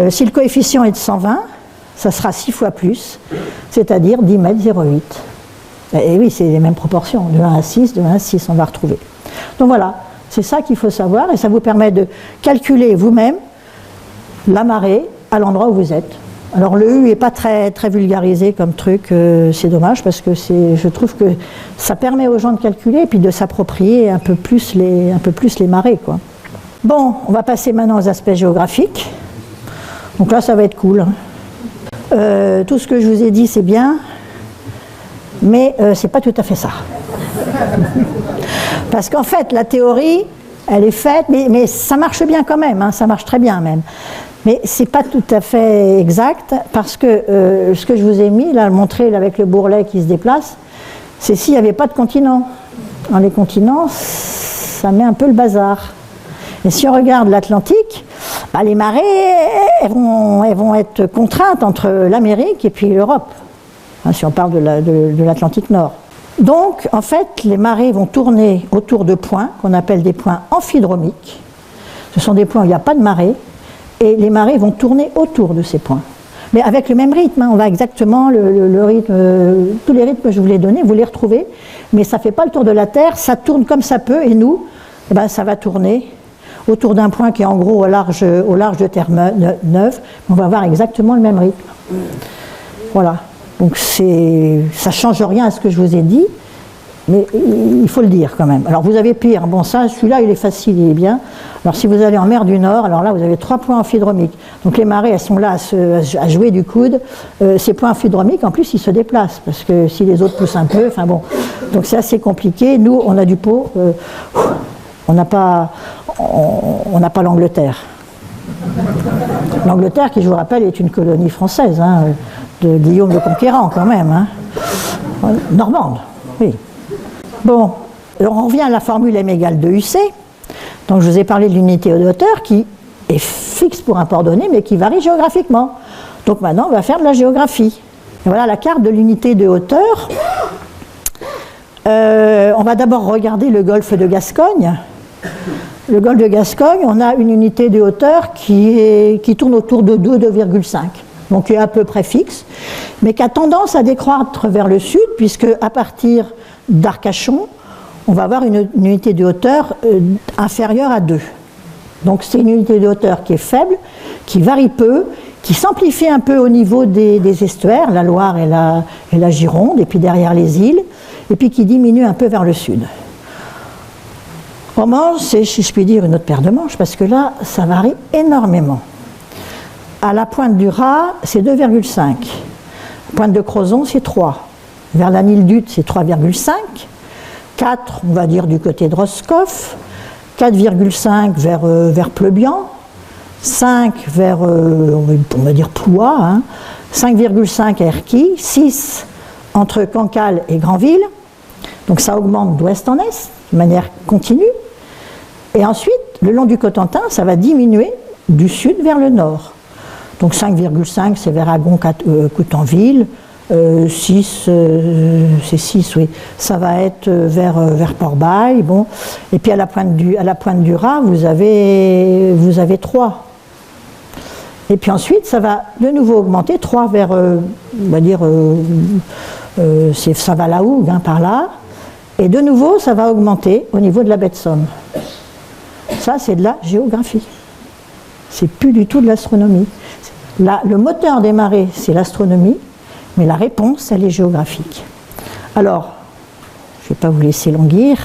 Speaker 1: Si le coefficient est de 120, ça sera 6 fois plus, c'est-à-dire 10 mètres 0,8. Et oui, c'est les mêmes proportions, de 1 à 6, de 1 à 6, on va retrouver. Donc voilà, c'est ça qu'il faut savoir, et ça vous permet de calculer vous-même la marée à l'endroit où vous êtes. Alors le U n'est pas très, très vulgarisé comme truc, c'est dommage, parce que je trouve que ça permet aux gens de calculer et puis de s'approprier un peu plus les marées, quoi. Bon, on va passer maintenant aux aspects géographiques. Donc là, ça va être cool. Tout ce que je vous ai dit, c'est bien, mais c'est pas tout à fait ça. Parce qu'en fait, la théorie, elle est faite, mais ça marche bien quand même, hein, ça marche très bien même. Mais c'est pas tout à fait exact, parce que ce que je vous ai mis, là, montré avec le bourrelet qui se déplace, c'est s'il n'y avait pas de continent. Dans les continents, ça met un peu le bazar. Et si on regarde l'Atlantique, bah, les marées, elles vont être contraintes entre l'Amérique et puis l'Europe, hein, si on parle de l'Atlantique Nord. Donc, en fait, les marées vont tourner autour de points qu'on appelle des points amphidromiques. Ce sont des points où il n'y a pas de marée, et les marées vont tourner autour de ces points. Mais avec le même rythme, hein, on va exactement le rythme, tous les rythmes que je vous ai donnés, vous les retrouvez, mais ça ne fait pas le tour de la Terre, ça tourne comme ça peut, et nous, eh ben, ça va tourner autour d'un point qui est en gros au large de Terre-Neuve. On va avoir exactement le même rythme. Voilà. Donc ça ne change rien à ce que je vous ai dit, mais il faut le dire quand même. Alors vous avez pire, bon ça, celui-là il est facile, il est bien. Alors si vous allez en mer du Nord, alors là vous avez 3 points amphidromiques. Donc les marées elles sont là à jouer du coude. Ces points amphidromiques en plus ils se déplacent, parce que si les autres poussent un peu, enfin bon. Donc c'est assez compliqué. Nous on a du pot, on n'a pas l'Angleterre. L'Angleterre qui je vous rappelle est une colonie française, hein, de Guillaume le Conquérant quand même, hein. Normande, oui. Bon, alors on revient à la formule m égale 2uc. Donc je vous ai parlé de l'unité de hauteur qui est fixe pour un port donné mais qui varie géographiquement. Donc maintenant on va faire de la géographie. Et voilà la carte de l'unité de hauteur. On va d'abord regarder le golfe de Gascogne. Le golfe de Gascogne, on a une unité de hauteur qui tourne autour de 2,5. Donc qui est à peu près fixe, mais qui a tendance à décroître vers le sud, puisque à partir d'Arcachon, on va avoir une unité de hauteur inférieure à 2. Donc c'est une unité de hauteur qui est faible, qui varie peu, qui s'amplifie un peu au niveau des estuaires, la Loire et la Gironde, et puis derrière les îles, et puis qui diminue un peu vers le sud. En Manche, c'est, si je puis dire, une autre paire de manches, parce que là, ça varie énormément. À la pointe du Raz, c'est 2,5. La pointe de Crozon, c'est 3. Vers la Nilduth, c'est 3,5. 4, on va dire, du côté de Roscoff. 4,5 vers Pleubian. 5 vers, on va dire, Ploie. Hein. 5,5 à Erquy. 6 entre Cancale et Granville. Donc ça augmente d'ouest en est, de manière continue. Et ensuite, le long du Cotentin, ça va diminuer du sud vers le nord. Donc 5,5 c'est vers Agon-Coutainville, 6 c'est 6 oui, ça va être vers Port-Bail, bon. Et puis à la pointe du Raz vous avez 3. Et puis ensuite ça va de nouveau augmenter 3 vers on va dire ça va la Hougue, hein, par là. Et de nouveau ça va augmenter au niveau de la baie de Somme. Ça c'est de la géographie. C'est plus du tout de l'astronomie. Le moteur des marées, c'est l'astronomie, mais la réponse, elle est géographique. Alors, je ne vais pas vous laisser languir,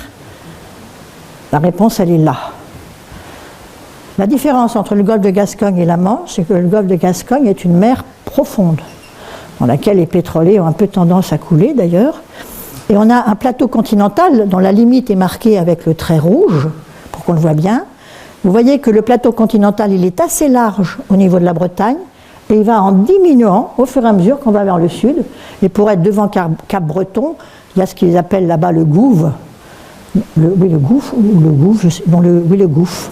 Speaker 1: la réponse, elle est là. La différence entre le golfe de Gascogne et la Manche, c'est que le golfe de Gascogne est une mer profonde, dans laquelle les pétroliers ont un peu tendance à couler d'ailleurs, et on a un plateau continental dont la limite est marquée avec le trait rouge, pour qu'on le voit bien. Vous voyez que le plateau continental, il est assez large au niveau de la Bretagne, et il va en diminuant au fur et à mesure qu'on va vers le sud. Et pour être devant Cap-Breton, il y a ce qu'ils appellent là-bas le Gouve. Le gouffre, ou le gouffre, le gouffre.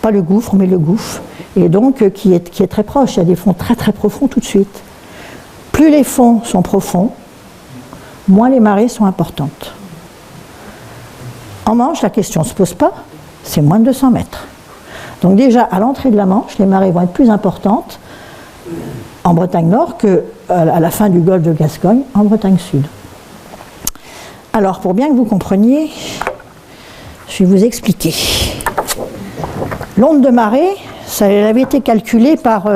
Speaker 1: Pas le gouffre, mais le gouffre. et donc qui est très proche. Il y a des fonds très très profonds tout de suite. Plus les fonds sont profonds, moins les marées sont importantes. En Manche, la question ne se pose pas, c'est moins de 200 mètres. Donc déjà, à l'entrée de la Manche, les marées vont être plus importantes en Bretagne Nord qu'à la fin du golfe de Gascogne, en Bretagne Sud. Alors, pour bien que vous compreniez, je vais vous expliquer. L'onde de marée, ça avait été calculé par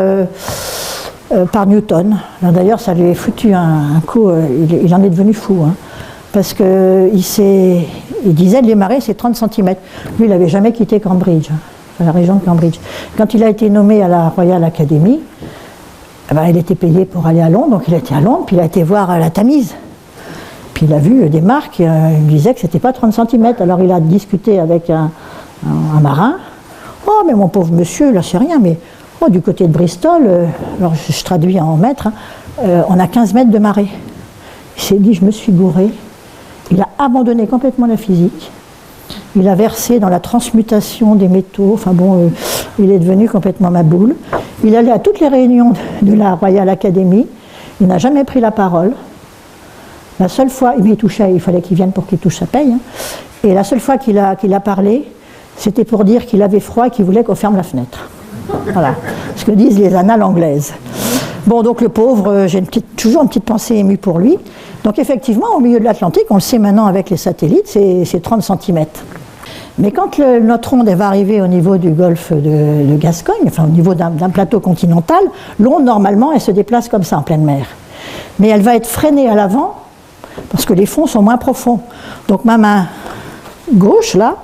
Speaker 1: Newton. D'ailleurs, ça lui a foutu un coup, il en est devenu fou, hein, parce qu'il disait que les marées, c'est 30 cm. Lui, il n'avait jamais quitté Cambridge, la région de Cambridge. Quand il a été nommé à la Royal Academy, il était payé pour aller à Londres, donc il a été à Londres, puis il a été voir la Tamise. Puis il a vu des marques, il me disait que c'était pas 30 cm. Alors il a discuté avec un marin. Oh, mais mon pauvre monsieur, là c'est rien, mais du côté de Bristol, alors je traduis en mètres, hein, on a 15 mètres de marée. Il s'est dit, je me suis gouré. Il a abandonné complètement la physique. Il a versé dans la transmutation des métaux. Enfin bon, il est devenu complètement maboule. Il allait à toutes les réunions de la Royal Academy. Il n'a jamais pris la parole. La seule fois, il fallait qu'il vienne pour qu'il touche sa paye. Hein. Et la seule fois qu'il a parlé, c'était pour dire qu'il avait froid et qu'il voulait qu'on ferme la fenêtre. Voilà, ce que disent les annales anglaises. Bon, donc le pauvre, j'ai toujours une petite pensée émue pour lui. Donc effectivement, au milieu de l'Atlantique, on le sait maintenant avec les satellites, c'est 30 cm. Mais quand notre onde va arriver au niveau du golfe de Gascogne, enfin au niveau d'un plateau continental, l'onde, normalement, elle se déplace comme ça en pleine mer. Mais elle va être freinée à l'avant, parce que les fonds sont moins profonds. Donc ma main gauche, là,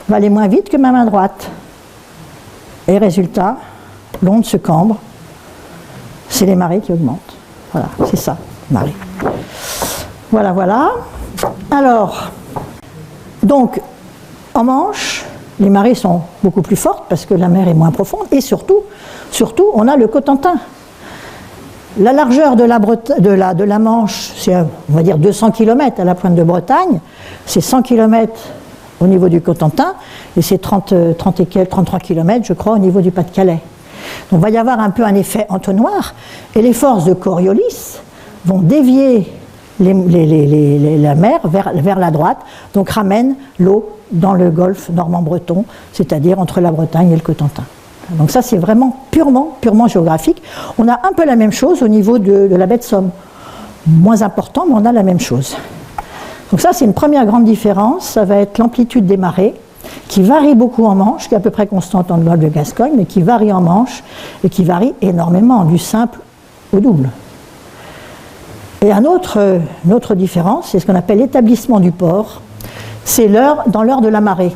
Speaker 1: va aller moins vite que ma main droite. Et résultat, l'onde se cambre. C'est les marées qui augmentent. Voilà, c'est ça, marée. Voilà, voilà. Alors, donc, en Manche, les marées sont beaucoup plus fortes parce que la mer est moins profonde. Et surtout, on a le Cotentin. La largeur de la Manche, c'est, on va dire, 200 km à la pointe de Bretagne. C'est 100 km au niveau du Cotentin. Et c'est 33 km, je crois, au niveau du Pas-de-Calais. Donc il va y avoir un peu un effet entonnoir. Et les forces de Coriolis vont dévier la mer vers la droite, donc ramènent l'eau dans le golfe normand-breton, c'est-à-dire entre la Bretagne et le Cotentin. Donc ça, c'est vraiment purement géographique. On a un peu la même chose au niveau de la baie de Somme. Moins important, mais on a la même chose. Donc ça, c'est une première grande différence. Ça va être l'amplitude des marées, qui varie beaucoup en Manche, qui est à peu près constante dans le golfe de Gascogne, mais qui varie en Manche, et qui varie énormément, du simple au double. Et une autre différence, c'est ce qu'on appelle l'établissement du port. C'est dans l'heure de la marée.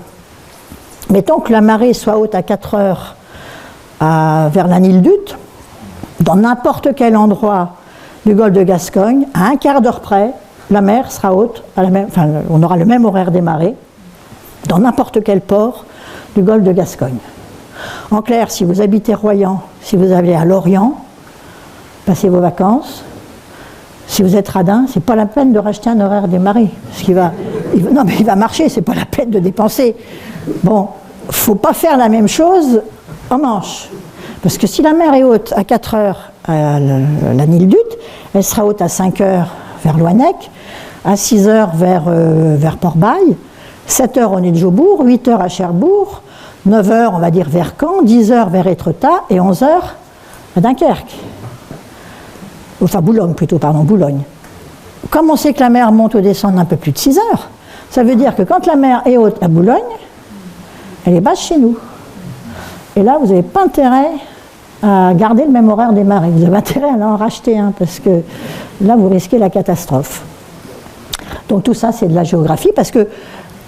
Speaker 1: Mettons que la marée soit haute à 4 heures vers la Nildut, dans n'importe quel endroit du golfe de Gascogne, à un quart d'heure près, la mer sera haute, on aura le même horaire des marées, dans n'importe quel port du golfe de Gascogne. En clair, si vous habitez Royan, si vous allez à Lorient, passez vos vacances. Si vous êtes radin, c'est pas la peine de racheter un horaire des marées. Il va marcher, c'est pas la peine de dépenser. Bon, faut pas faire la même chose en Manche. Parce que si la mer est haute à 4 heures à la Nildut, elle sera haute à 5 heures vers Loinec, à 6 heures vers Port-Bail, 7 heures au nez de Jobourg, 8 heures à Cherbourg, 9 heures, on va dire, vers Caen, 10 heures vers Étretat et 11 heures à Dunkerque. Enfin, Boulogne plutôt, pardon, Boulogne. Comme on sait que la mer monte ou descend un peu plus de 6 heures, ça veut dire que quand la mer est haute à Boulogne, elle est basse chez nous. Et là, vous n'avez pas intérêt à garder le même horaire des marées. Vous avez intérêt à en racheter un, parce que là, vous risquez la catastrophe. Donc tout ça, c'est de la géographie, parce que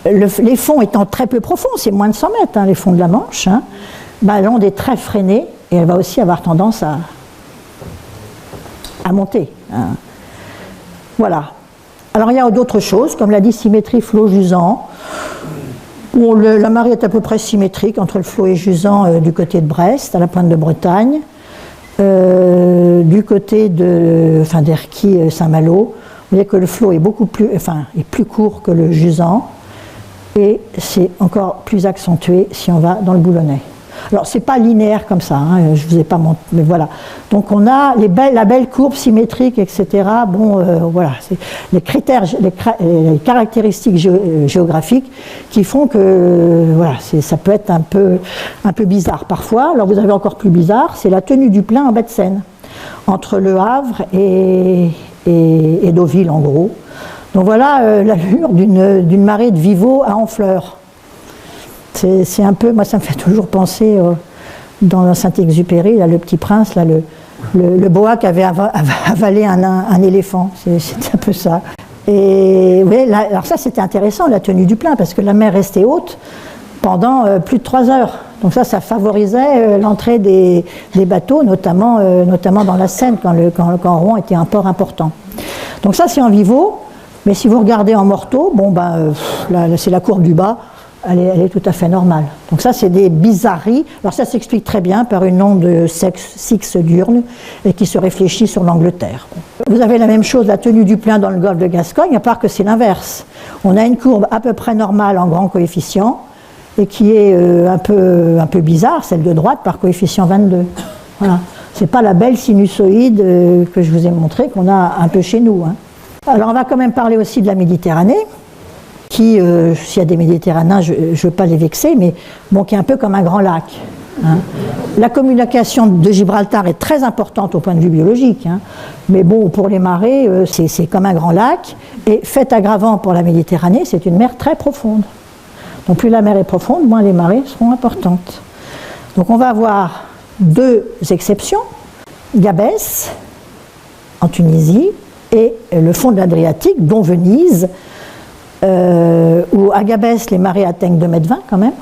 Speaker 1: les fonds étant très peu profonds, c'est moins de 100 mètres, hein, les fonds de la Manche, hein, l'onde est très freinée, et elle va aussi avoir tendance à monter. Hein. Voilà. Alors il y a d'autres choses, comme l'a dit symétrie flot-jusant. La marée est à peu près symétrique entre le flot et jusant du côté de Brest, à la pointe de Bretagne, du côté d'Erquy, Saint-Malo. Vous voyez que le flot est est plus court que le jusant, et c'est encore plus accentué si on va dans le Boulonnais. Alors, c'est pas linéaire comme ça, hein, je vous ai pas montré, mais voilà. Donc, on a la belle courbe symétrique, etc. Bon, voilà, c'est les critères, les caractéristiques géographiques qui font que, voilà, ça peut être un peu bizarre parfois. Alors, vous avez encore plus bizarre, c'est la tenue du plein en baie de Seine, entre Le Havre et Deauville, en gros. Donc, voilà l'allure d'une marée de Vivo à Honfleur. C'est un peu, moi ça me fait toujours penser dans Saint-Exupéry, là, le Petit Prince, là, le boa qui avait avalé un éléphant, c'est un peu ça. Et oui, là, alors ça c'était intéressant, la tenue du plein, parce que la mer restait haute pendant plus de 3 heures. Donc ça favorisait l'entrée des bateaux, notamment dans la Seine, quand Rouen était un port important. Donc ça c'est en Vivo, mais si vous regardez en morteau, bon ben, là, c'est la courbe du bas. Elle est tout à fait normale. Donc ça, c'est des bizarreries. Alors ça s'explique très bien par une onde Six diurne et qui se réfléchit sur l'Angleterre. Vous avez la même chose, la tenue du plein dans le golfe de Gascogne, à part que c'est l'inverse. On a une courbe à peu près normale en grand coefficient et qui est un peu bizarre, celle de droite, par coefficient 22. Voilà. C'est pas la belle sinusoïde que je vous ai montrée qu'on a un peu chez nous, hein. Alors on va quand même parler aussi de la Méditerranée, qui, s'il y a des Méditerranéens, je ne veux pas les vexer, mais bon, qui est un peu comme un grand lac, hein. La communication de Gibraltar est très importante au point de vue biologique, hein. Mais bon, pour les marées, c'est comme un grand lac, et fait aggravant pour la Méditerranée, c'est une mer très profonde. Donc plus la mer est profonde, moins les marées seront importantes. Donc on va avoir 2 exceptions, Gabès, en Tunisie, et le fond de l'Adriatique, dont Venise, où à Gabès, les marées atteignent 2,20 m quand même.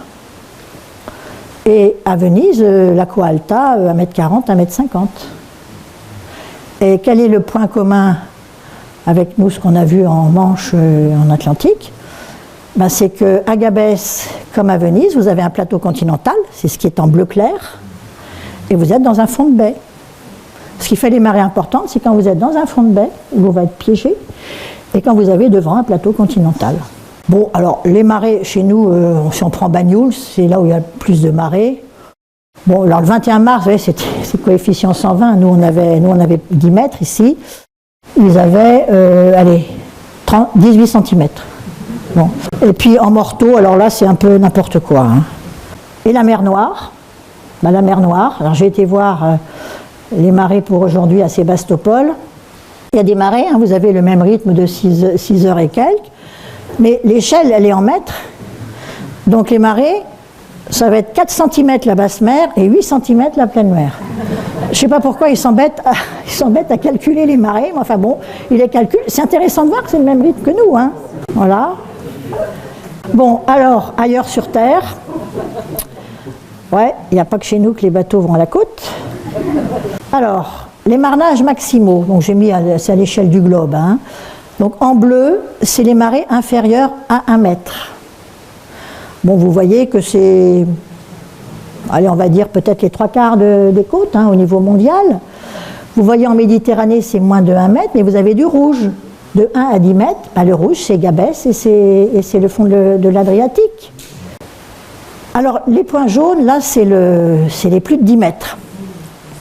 Speaker 1: Et à Venise, l'Aqua Alta, 1,40 m, 1,50 m. Et quel est le point commun avec nous, ce qu'on a vu en Manche, en Atlantique? Ben, c'est qu'à Gabès, comme à Venise, vous avez un plateau continental, c'est ce qui est en bleu clair, et vous êtes dans un fond de baie. Ce qui fait les marées importantes, c'est quand vous êtes dans un fond de baie, où vous va être piégé, et quand vous avez devant un plateau continental. Bon, alors les marées, chez nous, si on prend Banyuls, c'est là où il y a le plus de marées. Bon, alors le 21 mars, vous voyez, c'est coefficient 120, nous on avait 10 mètres ici, ils avaient, 18 cm. Bon. Et puis en morteau, alors là c'est un peu n'importe quoi, hein. Et la mer Noire, ben, la mer Noire, alors j'ai été voir les marées pour aujourd'hui à Sébastopol. Il y a des marées, hein, vous avez le même rythme de 6 heures et quelques, mais l'échelle, elle est en mètres. Donc les marées, ça va être 4 cm la basse mer et 8 cm la pleine mer. Je ne sais pas pourquoi ils s'embêtent à calculer les marées, mais enfin bon, ils les calculent. C'est intéressant de voir que c'est le même rythme que nous, hein. Voilà. Bon, alors, ailleurs sur Terre, ouais, il n'y a pas que chez nous que les bateaux vont à la côte. Alors, les marnages maximaux, donc j'ai mis c'est à l'échelle du globe, hein. Donc en bleu, c'est les marées inférieures à 1 mètre. Bon, vous voyez que c'est, allez, on va dire peut-être les 3/4 des côtes, hein, au niveau mondial. Vous voyez en Méditerranée, c'est moins de 1 mètre, mais vous avez du rouge. De 1 à 10 mètres, ben, le rouge, c'est Gabès et c'est le fond de l'Adriatique. Alors, les points jaunes, là, c'est les plus de 10 mètres.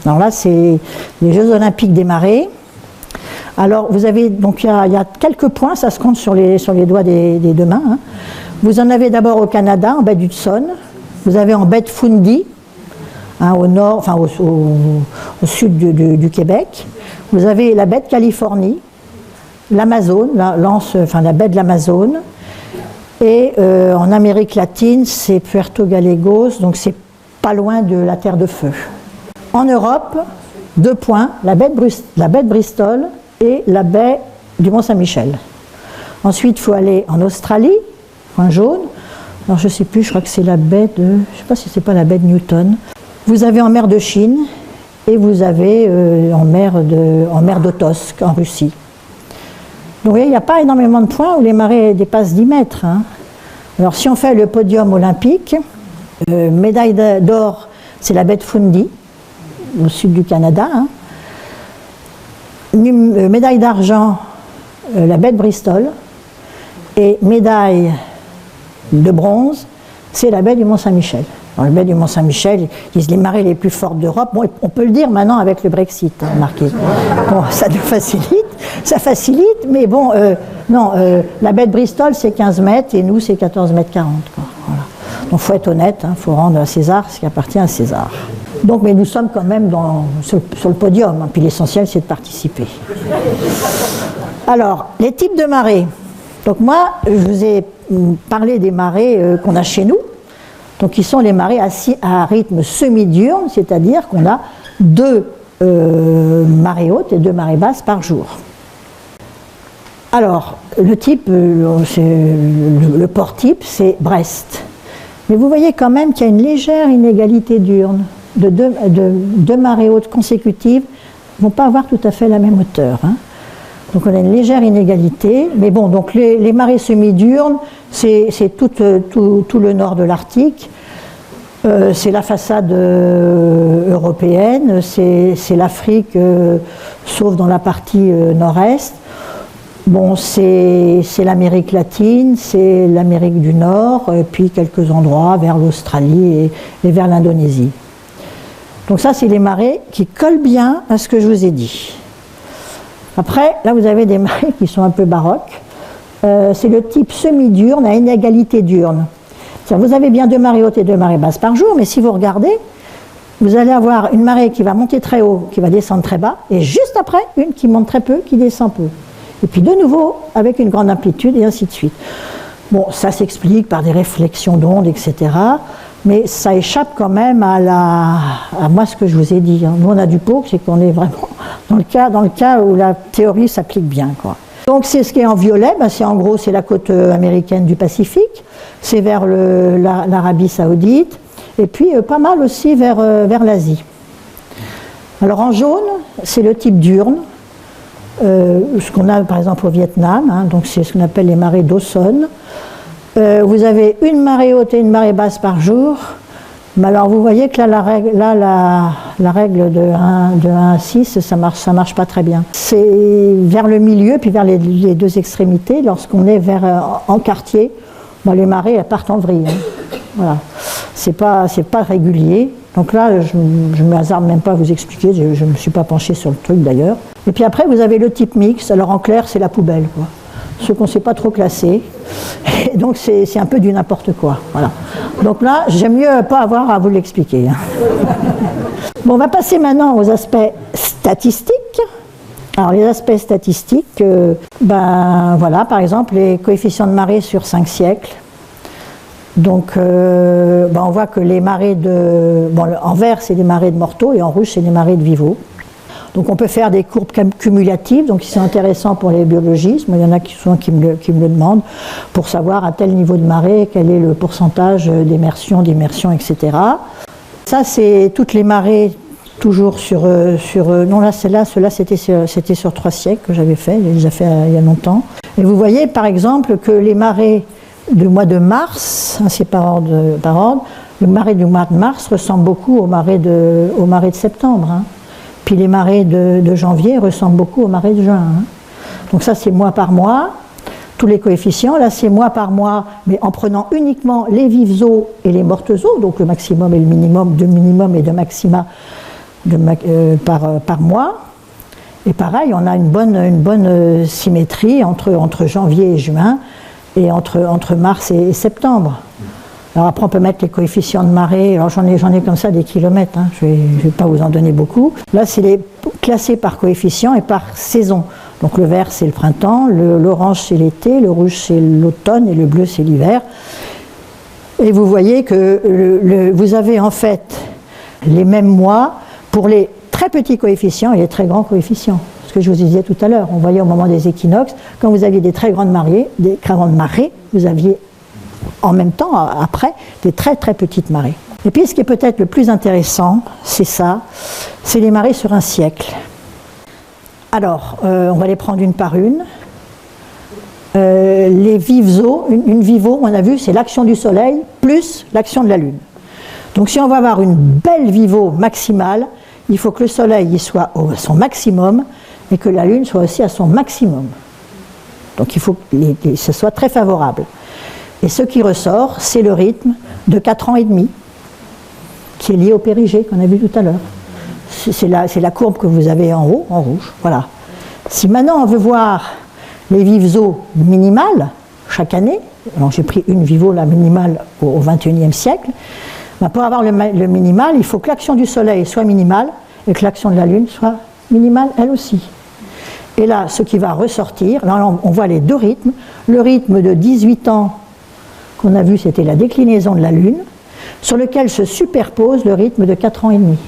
Speaker 1: Alors là, c'est les Jeux Olympiques des marées. Alors, vous avez, donc il y a quelques points, ça se compte sur les doigts des 2 mains, hein. Vous en avez d'abord au Canada, en baie d'Hudson. Vous avez en baie de Fundy, hein, au nord, enfin au sud du Québec. Vous avez la baie de Californie, l'Amazone, la baie de l'Amazone. Et en Amérique latine, c'est Puerto Gallegos, donc c'est pas loin de la Terre de Feu. En Europe, 2 points, la baie de Bristol et la baie du Mont-Saint-Michel. Ensuite, il faut aller en Australie, point jaune. Alors je ne sais plus, je crois que c'est la baie de, je ne sais pas si c'est pas la baie de Newton. Vous avez en mer de Chine et vous avez en mer d'Okhotsk en Russie. Donc vous voyez, il n'y a pas énormément de points où les marées dépassent 10 mètres, hein. Alors si on fait le podium olympique, médaille d'or, c'est la baie de Fundy, au sud du Canada, hein. Médaille d'argent, la baie de Bristol, et médaille de bronze, c'est la baie du Mont-Saint-Michel. Dans le baie du Mont-Saint-Michel, ils disent les marées les plus fortes d'Europe. Bon, on peut le dire maintenant avec le Brexit, hein, remarquez. Bon, ça facilite, mais bon, non, la baie de Bristol c'est 15 mètres et nous c'est 14 mètres 40. Quoi, voilà. Donc il faut être honnête, il faut rendre à César ce qui appartient à César. Donc, mais nous sommes quand même sur le podium, hein, puis l'essentiel c'est de participer. Alors, les types de marées. Donc moi, je vous ai parlé des marées qu'on a chez nous. Donc, qui sont les marées à rythme semi-diurne, c'est-à-dire qu'on a 2 marées hautes et 2 marées basses par jour. Alors, le type, le port type, c'est Brest. Mais vous voyez quand même qu'il y a une légère inégalité diurne. De deux marées hautes consécutives ne vont pas avoir tout à fait la même hauteur. Hein. Donc on a une légère inégalité, mais bon, donc les marées semi-diurnes, c'est tout le nord de l'Arctique, c'est la façade européenne, c'est l'Afrique, sauf dans la partie nord-est. Bon, c'est l'Amérique latine, c'est l'Amérique du Nord, et puis quelques endroits vers l'Australie et vers l'Indonésie. Donc ça, c'est les marées qui collent bien à ce que je vous ai dit. Après, là, vous avez des marées qui sont un peu baroques. C'est le type semi-diurne à inégalité diurne. Vous avez bien 2 marées hautes et 2 marées basses par jour, mais si vous regardez, vous allez avoir une marée qui va monter très haut, qui va descendre très bas, et juste après, une qui monte très peu, qui descend peu. Et puis de nouveau, avec une grande amplitude, et ainsi de suite. Bon, ça s'explique par des réflexions d'ondes, etc., mais ça échappe quand même à moi ce que je vous ai dit. Hein. Nous, on a du pot, c'est qu'on est vraiment dans le cas où la théorie s'applique bien, quoi. Donc c'est ce qui est en violet, ben c'est en gros c'est la côte américaine du Pacifique, c'est vers l'Arabie Saoudite, et puis pas mal aussi vers l'Asie. Alors en jaune, c'est le type diurne, ce qu'on a par exemple au Vietnam, hein, donc c'est ce qu'on appelle les marées d'Aussonne. Vous avez une marée haute et une marée basse par jour. Mais alors vous voyez que là, la règle de 1 à 6, ça marche pas très bien. C'est vers le milieu, puis vers les 2 extrémités, lorsqu'on est en quartier, bon, les marées elles partent en vrille. Hein. Voilà. C'est pas régulier. Donc là, je ne me hasarde même pas à vous expliquer, je ne me suis pas penché sur le truc d'ailleurs. Et puis après, vous avez le type mixte. Alors en clair, c'est la poubelle, quoi. Ceux qu'on ne sait pas trop classer. Et donc c'est un peu du n'importe quoi. Voilà. Donc là, j'aime mieux pas avoir à vous l'expliquer. Hein. Bon, on va passer maintenant aux aspects statistiques. Alors les aspects statistiques, ben voilà, par exemple les coefficients de marée sur 5 siècles. Donc ben, on voit que les marées en vert c'est des marées de Morteau et en rouge c'est des marées de Viveau. Donc on peut faire des courbes cumulatives, donc c'est intéressant pour les biologistes. Moi, il y en a souvent qui me le demandent pour savoir à tel niveau de marée quel est le pourcentage d'immersion, etc. Ça c'est toutes les marées toujours non là celle-là c'était sur 3 siècles que j'avais fait, j'ai déjà fait il y a longtemps. Et vous voyez par exemple que les marées du mois de mars, hein, c'est par ordre, les marées du mois de mars ressemblent beaucoup aux marées de septembre. Hein. Puis les marées de janvier ressemblent beaucoup aux marées de juin. Hein. Donc ça c'est mois par mois, tous les coefficients. Là c'est mois par mois, mais en prenant uniquement les vives eaux et les mortes eaux, donc le maximum et le minimum, de minimum et de maxima par mois. Et pareil, on a une bonne symétrie entre janvier et juin et entre mars et septembre. Alors après on peut mettre les coefficients de marée, alors j'en ai comme ça des kilomètres, hein. Je vais pas vous en donner beaucoup. Là c'est classé par coefficient et par saison. Donc le vert c'est le printemps, l'orange c'est l'été, le rouge c'est l'automne et le bleu c'est l'hiver. Et vous voyez que vous avez en fait les mêmes mois pour les très petits coefficients et les très grands coefficients. Ce que je vous disais tout à l'heure, on voyait au moment des équinoxes, quand vous aviez des très grandes marées, vous aviez en même temps, après, des très très petites marées. Et puis ce qui est peut-être le plus intéressant, c'est ça, c'est les marées sur 1 siècle. Alors, on va les prendre une par une. Les vives eaux, une vive eau, on a vu, c'est l'action du soleil plus l'action de la lune. Donc si on va avoir une belle vive eau maximale, il faut que le soleil y soit à son maximum et que la lune soit aussi à son maximum. Donc il faut que ce soit très favorable. Et ce qui ressort, c'est le rythme de 4 ans et demi. qui est liée au périgée qu'on a vu tout à l'heure. C'est la courbe que vous avez en haut, en rouge. Voilà. Si maintenant on veut voir les vives eaux minimales chaque année, alors j'ai pris une vive eau la minimale au XXIe siècle, ben pour avoir le minimal, il faut que l'action du Soleil soit minimale et que l'action de la Lune soit minimale elle aussi. Et là, ce qui va ressortir, là on voit les deux rythmes. Le rythme de 18 ans qu'on a vu, c'était la déclinaison de la Lune, sur lequel se superpose le rythme de 4 ans et demi.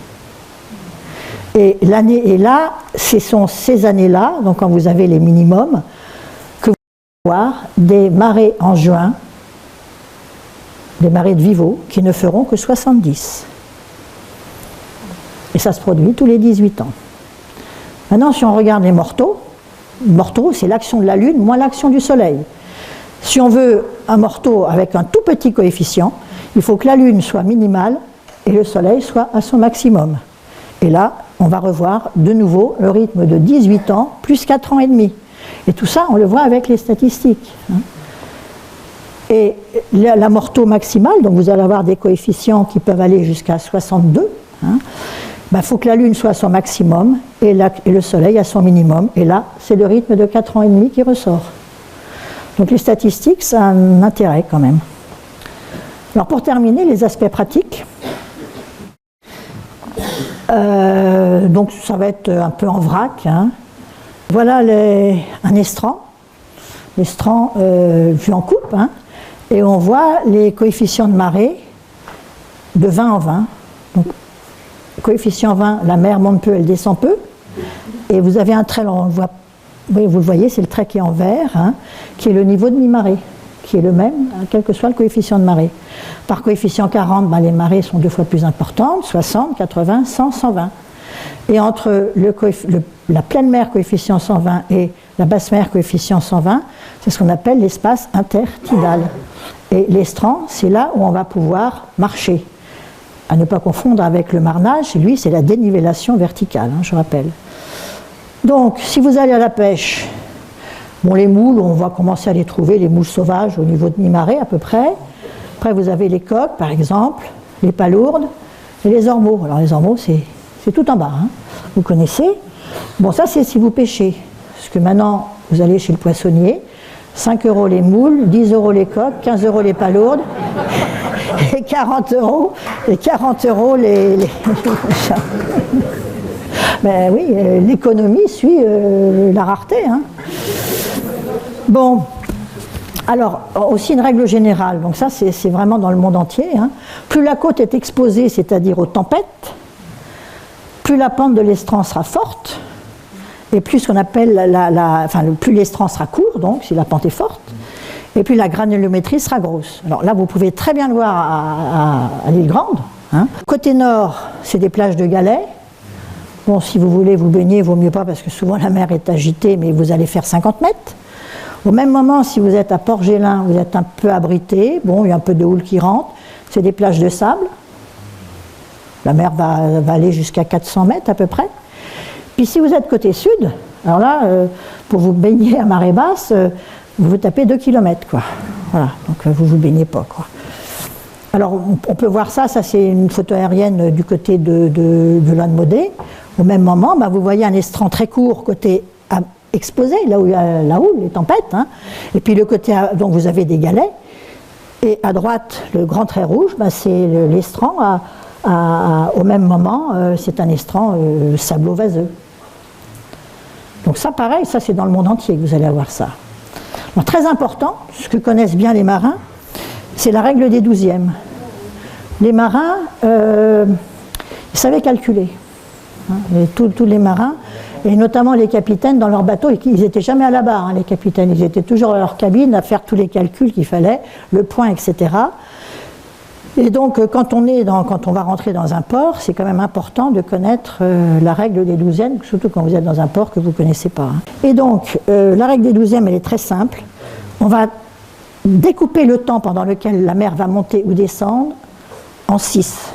Speaker 1: Et l'année est là, ce sont ces années-là, donc quand vous avez les minimums, que vous allez voir des marées en juin, des marées de Vivo, qui ne feront que 70. Et ça se produit tous les 18 ans. Maintenant, si on regarde les mortaux, c'est l'action de la Lune moins l'action du Soleil. Si on veut un morteau avec un tout petit coefficient, il faut que la Lune soit minimale et le Soleil soit à son maximum. Et là, on va revoir de nouveau le rythme de 18 ans plus 4 ans et demi. Et tout ça, on le voit avec les statistiques. Et la morteau maximale, donc vous allez avoir des coefficients qui peuvent aller jusqu'à 62, il faut que la Lune soit à son maximum et le Soleil à son minimum. Et là, c'est le rythme de 4 ans et demi qui ressort. Donc les statistiques, ça a un intérêt quand même. Alors pour terminer, les aspects pratiques. Donc ça va être un peu en vrac. Voilà un estran. L'estran vu en coupe. Et on voit les coefficients de marée de 20 en 20. Donc, coefficient 20, la mer monte peu, elle descend peu. Et vous avez un trait, vous le voyez, c'est le trait qui est en vert, qui est le niveau de mi-marée, qui est le même, quel que soit le coefficient de marée. Par coefficient 40, les marées sont 2 fois plus importantes, 60, 80, 100, 120. Et entre la pleine mer coefficient 120 et la basse mer coefficient 120, c'est ce qu'on appelle l'espace intertidal. Et l'estran, c'est là où on va pouvoir marcher. À ne pas confondre avec le marnage, lui, c'est la dénivellation verticale, je rappelle. Donc, si vous allez à la pêche, les moules, on va commencer à les trouver, les moules sauvages au niveau de mi-marée à peu près. Après, vous avez les coques, par exemple, les palourdes et les ormeaux. Alors, les ormeaux, c'est tout en bas, vous connaissez. Bon, ça, c'est si vous pêchez. Parce que maintenant, vous allez chez le poissonnier, 5 € les moules, 10 € les coques, 15 € les palourdes, et 40 € les Ben oui, l'économie suit la rareté. Bon, alors, aussi une règle générale, donc ça c'est vraiment dans le monde entier. Plus la côte est exposée, c'est-à-dire aux tempêtes, plus la pente de l'estran sera forte, et plus ce qu'on appelle plus l'estran sera court, donc si la pente est forte, et puis la granulométrie sera grosse. Alors là, vous pouvez très bien le voir à l'île Grande. Côté nord, c'est des plages de galets. Bon, si vous voulez vous baigner, il vaut mieux pas parce que souvent la mer est agitée, mais vous allez faire 50 mètres. Au même moment, si vous êtes à Port-Gélin, vous êtes un peu abrité. Bon, il y a un peu de houle qui rentre. C'est des plages de sable. La mer va aller jusqu'à 400 mètres à peu près. Puis si vous êtes côté sud, alors là, pour vous baigner à marée basse, vous vous tapez 2 km, quoi. Voilà, donc vous ne vous baignez pas, quoi. Alors on peut voir ça c'est une photo aérienne du côté de Lannemaudet. Au même moment, vous voyez un estran très court côté exposé, là où il y a la houle, les tempêtes. Et puis le côté, donc vous avez des galets. Et à droite, le grand trait rouge, c'est l'estran. Au même moment, c'est un estran sablo-vaseux. Donc ça, pareil, ça c'est dans le monde entier que vous allez avoir ça. Alors, très important, ce que connaissent bien les marins, c'est la règle des 12e. Les marins, ils savaient calculer. Tous les marins, et notamment les capitaines dans leur bateau, ils n'étaient jamais à la barre, les capitaines. Ils étaient toujours dans leur cabine à faire tous les calculs qu'il fallait, le point, etc. Et donc, quand on va rentrer dans un port, c'est quand même important de connaître la règle des 12e, surtout quand vous êtes dans un port que vous ne connaissez pas. Et donc, la règle des 12e, elle est très simple. On va découper le temps pendant lequel la mer va monter ou descendre en 6.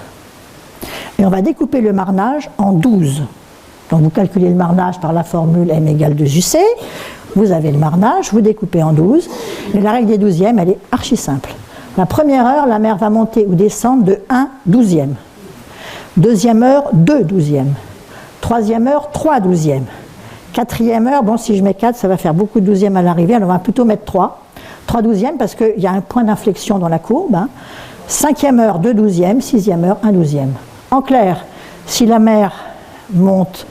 Speaker 1: Et on va découper le marnage en 12. Donc vous calculez le marnage par la formule m égale 2uc, vous avez le marnage, vous découpez en 12, et la règle des 12e, elle est archi simple. La première heure, la mer va monter ou descendre de 1/12e. Deuxième heure, 2 douzièmes. Troisième heure, 3 douzièmes. Quatrième heure, bon, si je mets 4, ça va faire beaucoup de douzièmes à l'arrivée, alors on va plutôt mettre 3. 3 douzièmes parce qu'il y a un point d'inflexion dans la courbe. Hein. Cinquième heure, 2 douzièmes. Sixième heure, 1 douzième. En clair, si la mer monte,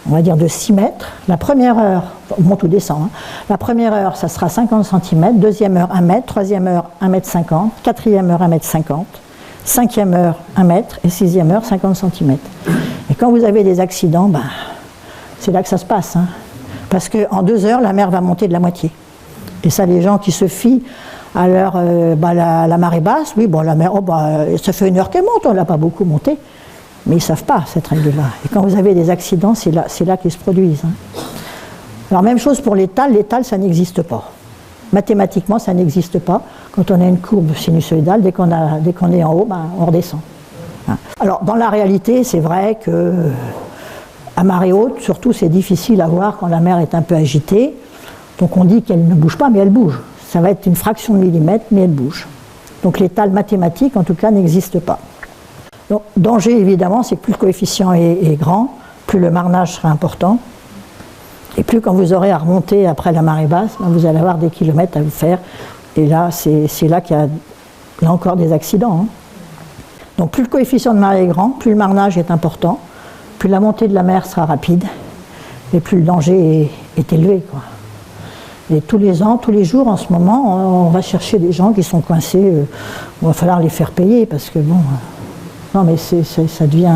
Speaker 1: on va dire de 6 mètres, la première heure, monte ou descend, hein, la première heure, ça sera 50 cm, deuxième heure, 1 mètre, troisième heure, 1 mètre 50, quatrième heure, 1 mètre 50, cinquième heure, 1 mètre, et sixième heure, 50 cm. Et quand vous avez des accidents, ben, c'est là que ça se passe. Hein, parce qu'en 2 heures, la mer va monter de la moitié. Et ça, les gens qui se fient à la marée basse, oui, bon, la mer, ça fait 1 heure qu'elle monte, on ne l'a pas beaucoup montée. Mais ils ne savent pas cette règle-là. Et quand vous avez des accidents, c'est là qu'ils se produisent. Hein. Alors même chose pour l'étale, ça n'existe pas. Mathématiquement, ça n'existe pas. Quand on a une courbe sinusoïdale, dès qu'on est en haut, ben, on redescend. Hein. Alors dans la réalité, c'est vrai que à marée haute, surtout, c'est difficile à voir quand la mer est un peu agitée. Donc on dit qu'elle ne bouge pas, mais elle bouge. Ça va être une fraction de millimètre, mais elle bouge. Donc l'étale mathématique, en tout cas, n'existe pas. Donc, danger, évidemment, c'est que plus le coefficient est grand, plus le marnage sera important, et plus quand vous aurez à remonter après la marée basse, ben, vous allez avoir des kilomètres à vous faire, et là, c'est là qu'il y a là encore des accidents. Hein. Donc plus le coefficient de marée est grand, plus le marnage est important, plus la montée de la mer sera rapide, et plus le danger est élevé, quoi. Et tous les ans, tous les jours, en ce moment, on va chercher des gens qui sont coincés, il va falloir les faire payer, parce que bon... Non, mais ça devient...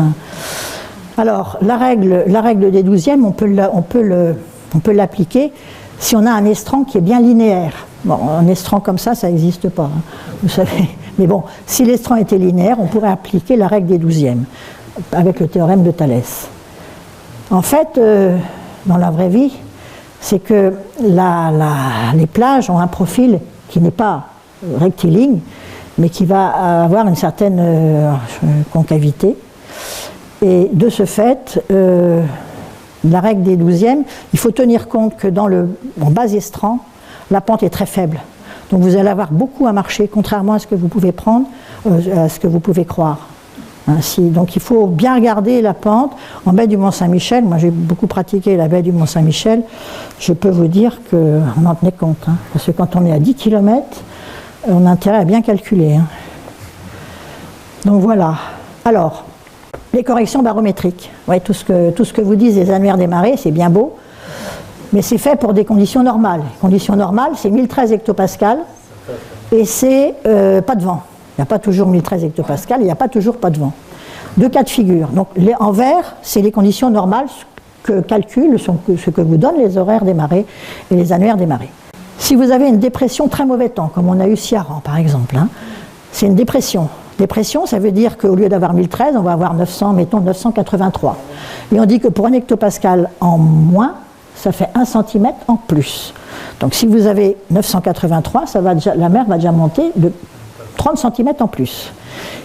Speaker 1: Alors, la règle des douzièmes, on peut l'appliquer si on a un estran qui est bien linéaire. Bon, un estran comme ça n'existe pas, hein, vous savez. Mais bon, si l'estran était linéaire, on pourrait appliquer la règle des douzièmes, avec le théorème de Thalès. En fait, dans la vraie vie, c'est que les plages ont un profil qui n'est pas rectiligne, mais qui va avoir une certaine concavité. Et de ce fait, la règle des douzièmes, il faut tenir compte que en bas estran, la pente est très faible. Donc vous allez avoir beaucoup à marcher, contrairement à ce que vous pouvez prendre, à ce que vous pouvez croire. Ainsi, donc il faut bien regarder la pente. En baie du Mont-Saint-Michel, moi j'ai beaucoup pratiqué la baie du Mont-Saint-Michel, je peux vous dire qu'on en tenait compte. Hein, parce que quand on est à 10 km, on a intérêt à bien calculer. Hein. Donc voilà. Alors, les corrections barométriques. Ouais, tout ce que vous disent les annuaires des marées, c'est bien beau, mais c'est fait pour des conditions normales. Les conditions normales, c'est 1013 hectopascales et c'est pas de vent. Il n'y a pas toujours 1013 hectopascales, il n'y a pas toujours pas de vent. 2 cas de figure. Donc en vert, c'est les conditions normales que calculent ce que vous donnent les horaires des marées et les annuaires des marées. Si vous avez une dépression très mauvais temps, comme on a eu Ciaran par exemple, hein, c'est une dépression. Dépression, ça veut dire qu'au lieu d'avoir 1013, on va avoir 900, mettons 983. Et on dit que pour 1 hectopascal en moins, ça fait 1 cm en plus. Donc si vous avez 983, la mer va déjà monter de 30 cm en plus.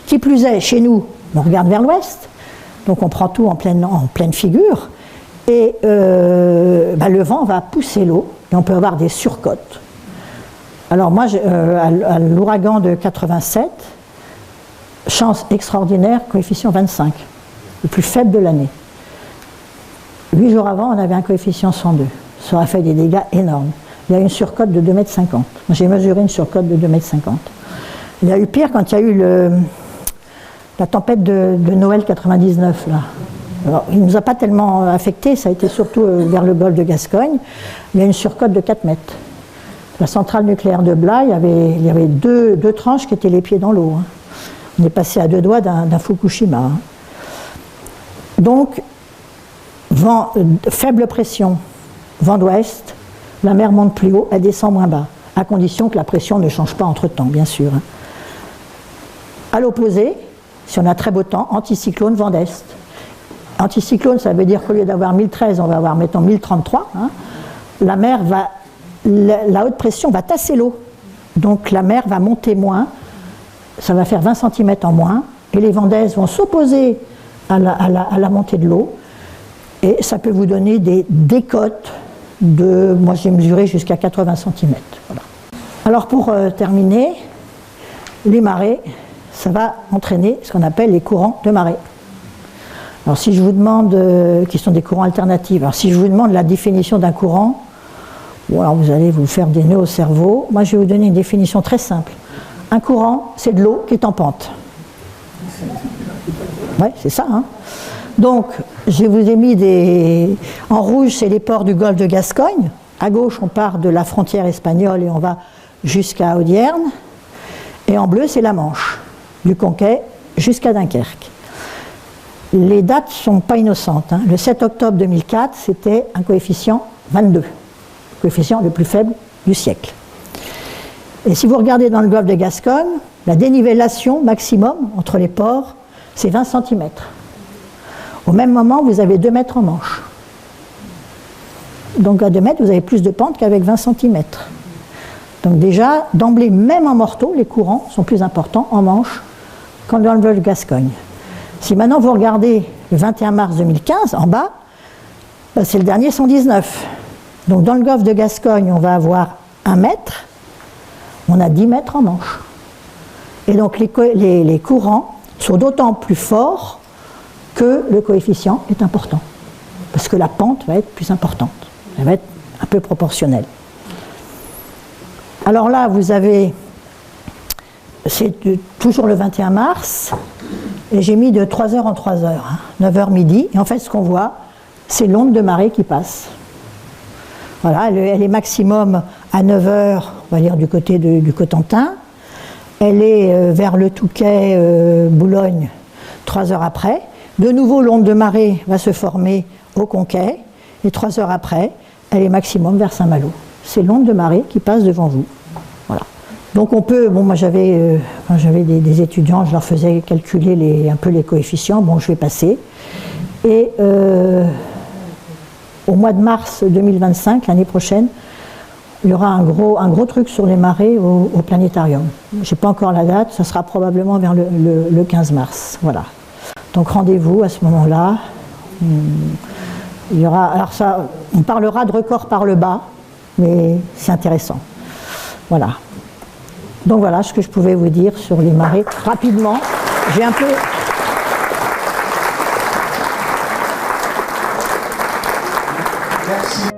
Speaker 1: Qui plus est, chez nous, on regarde vers l'ouest, donc on prend tout en pleine figure, et le vent va pousser l'eau, et on peut avoir des surcotes. Alors moi, à l'ouragan de 87, chance extraordinaire, coefficient 25, le plus faible de l'année. 8 jours avant, on avait un coefficient 102. Ça aurait fait des dégâts énormes. Il y a eu une surcote de 2,50 m. J'ai mesuré une surcote de 2,50 m. Il y a eu pire quand il y a eu la tempête de Noël 99. Là. Alors, il ne nous a pas tellement affectés, ça a été surtout vers le golfe de Gascogne. Il y a une surcote de 4 mètres. La centrale nucléaire de Blaye, il y avait deux tranches qui étaient les pieds dans l'eau. Hein. On est passé à 2 doigts d'un Fukushima. Hein. Donc, faible pression, vent d'ouest, la mer monte plus haut, elle descend moins bas, à condition que la pression ne change pas entre-temps, bien sûr. Hein. À l'opposé, si on a très beau temps, anticyclone, vent d'est. Anticyclone, ça veut dire qu'au lieu d'avoir 1013, on va avoir, mettons, 1033. Hein. La haute pression va tasser l'eau. Donc la mer va monter moins, ça va faire 20 cm en moins, et les vents d'est vont s'opposer à la montée de l'eau, et ça peut vous donner des décotes moi j'ai mesuré jusqu'à 80 cm. Voilà. Alors pour terminer, les marées, ça va entraîner ce qu'on appelle les courants de marée. Alors si je vous demande, qui sont des courants alternatifs, alors si je vous demande la définition d'un courant, bon, alors vous allez vous faire des nœuds au cerveau. Moi je vais vous donner une définition très simple. Un courant, c'est de l'eau qui est en pente. Ouais, c'est ça, hein. Donc, je vous ai mis en rouge, c'est les ports du golfe de Gascogne. À gauche, on part de la frontière espagnole et on va jusqu'à Audierne. Et en bleu, c'est la Manche, du Conquet jusqu'à Dunkerque. Les dates ne sont pas innocentes, hein. Le 7 octobre 2004, c'était un coefficient 22, le coefficient le plus faible du siècle. Et si vous regardez dans le golfe de Gascogne, la dénivellation maximum entre les ports, c'est 20 cm. Au même moment, vous avez 2 mètres en Manche. Donc à 2 mètres, vous avez plus de pente qu'avec 20 cm. Donc déjà, d'emblée, même en morteau, les courants sont plus importants en Manche qu'en dans le golfe de Gascogne. Si maintenant vous regardez le 21 mars 2015, en bas, ben c'est le dernier 119. Donc dans le golfe de Gascogne, on va avoir 1 mètre, on a 10 mètres en Manche. Et donc les courants sont d'autant plus forts que le coefficient est important. Parce que la pente va être plus importante. Elle va être un peu proportionnelle. Alors là, vous avez, c'est toujours le 21 mars, et j'ai mis de 3 heures en 3 heures, hein, 9h midi, et en fait ce qu'on voit, c'est l'onde de marée qui passe. Voilà, elle est maximum à 9h, on va dire du côté du Cotentin, elle est vers le Touquet, Boulogne, 3 heures après. De nouveau, l'onde de marée va se former au Conquet, et 3 heures après, elle est maximum vers Saint-Malo. C'est l'onde de marée qui passe devant vous. Voilà. Donc on peut, bon, moi j'avais, quand j'avais des étudiants, je leur faisais calculer un peu les coefficients, bon je vais passer. Et au mois de mars 2025, l'année prochaine, il y aura un gros truc sur les marées au planétarium. Je n'ai pas encore la date, ça sera probablement vers le 15 mars. Voilà. Donc rendez-vous à ce moment-là. Il y aura, alors ça, on parlera de record par le bas, mais c'est intéressant. Voilà. Donc voilà ce que je pouvais vous dire sur les marées. Rapidement, j'ai un peu...
Speaker 2: Merci.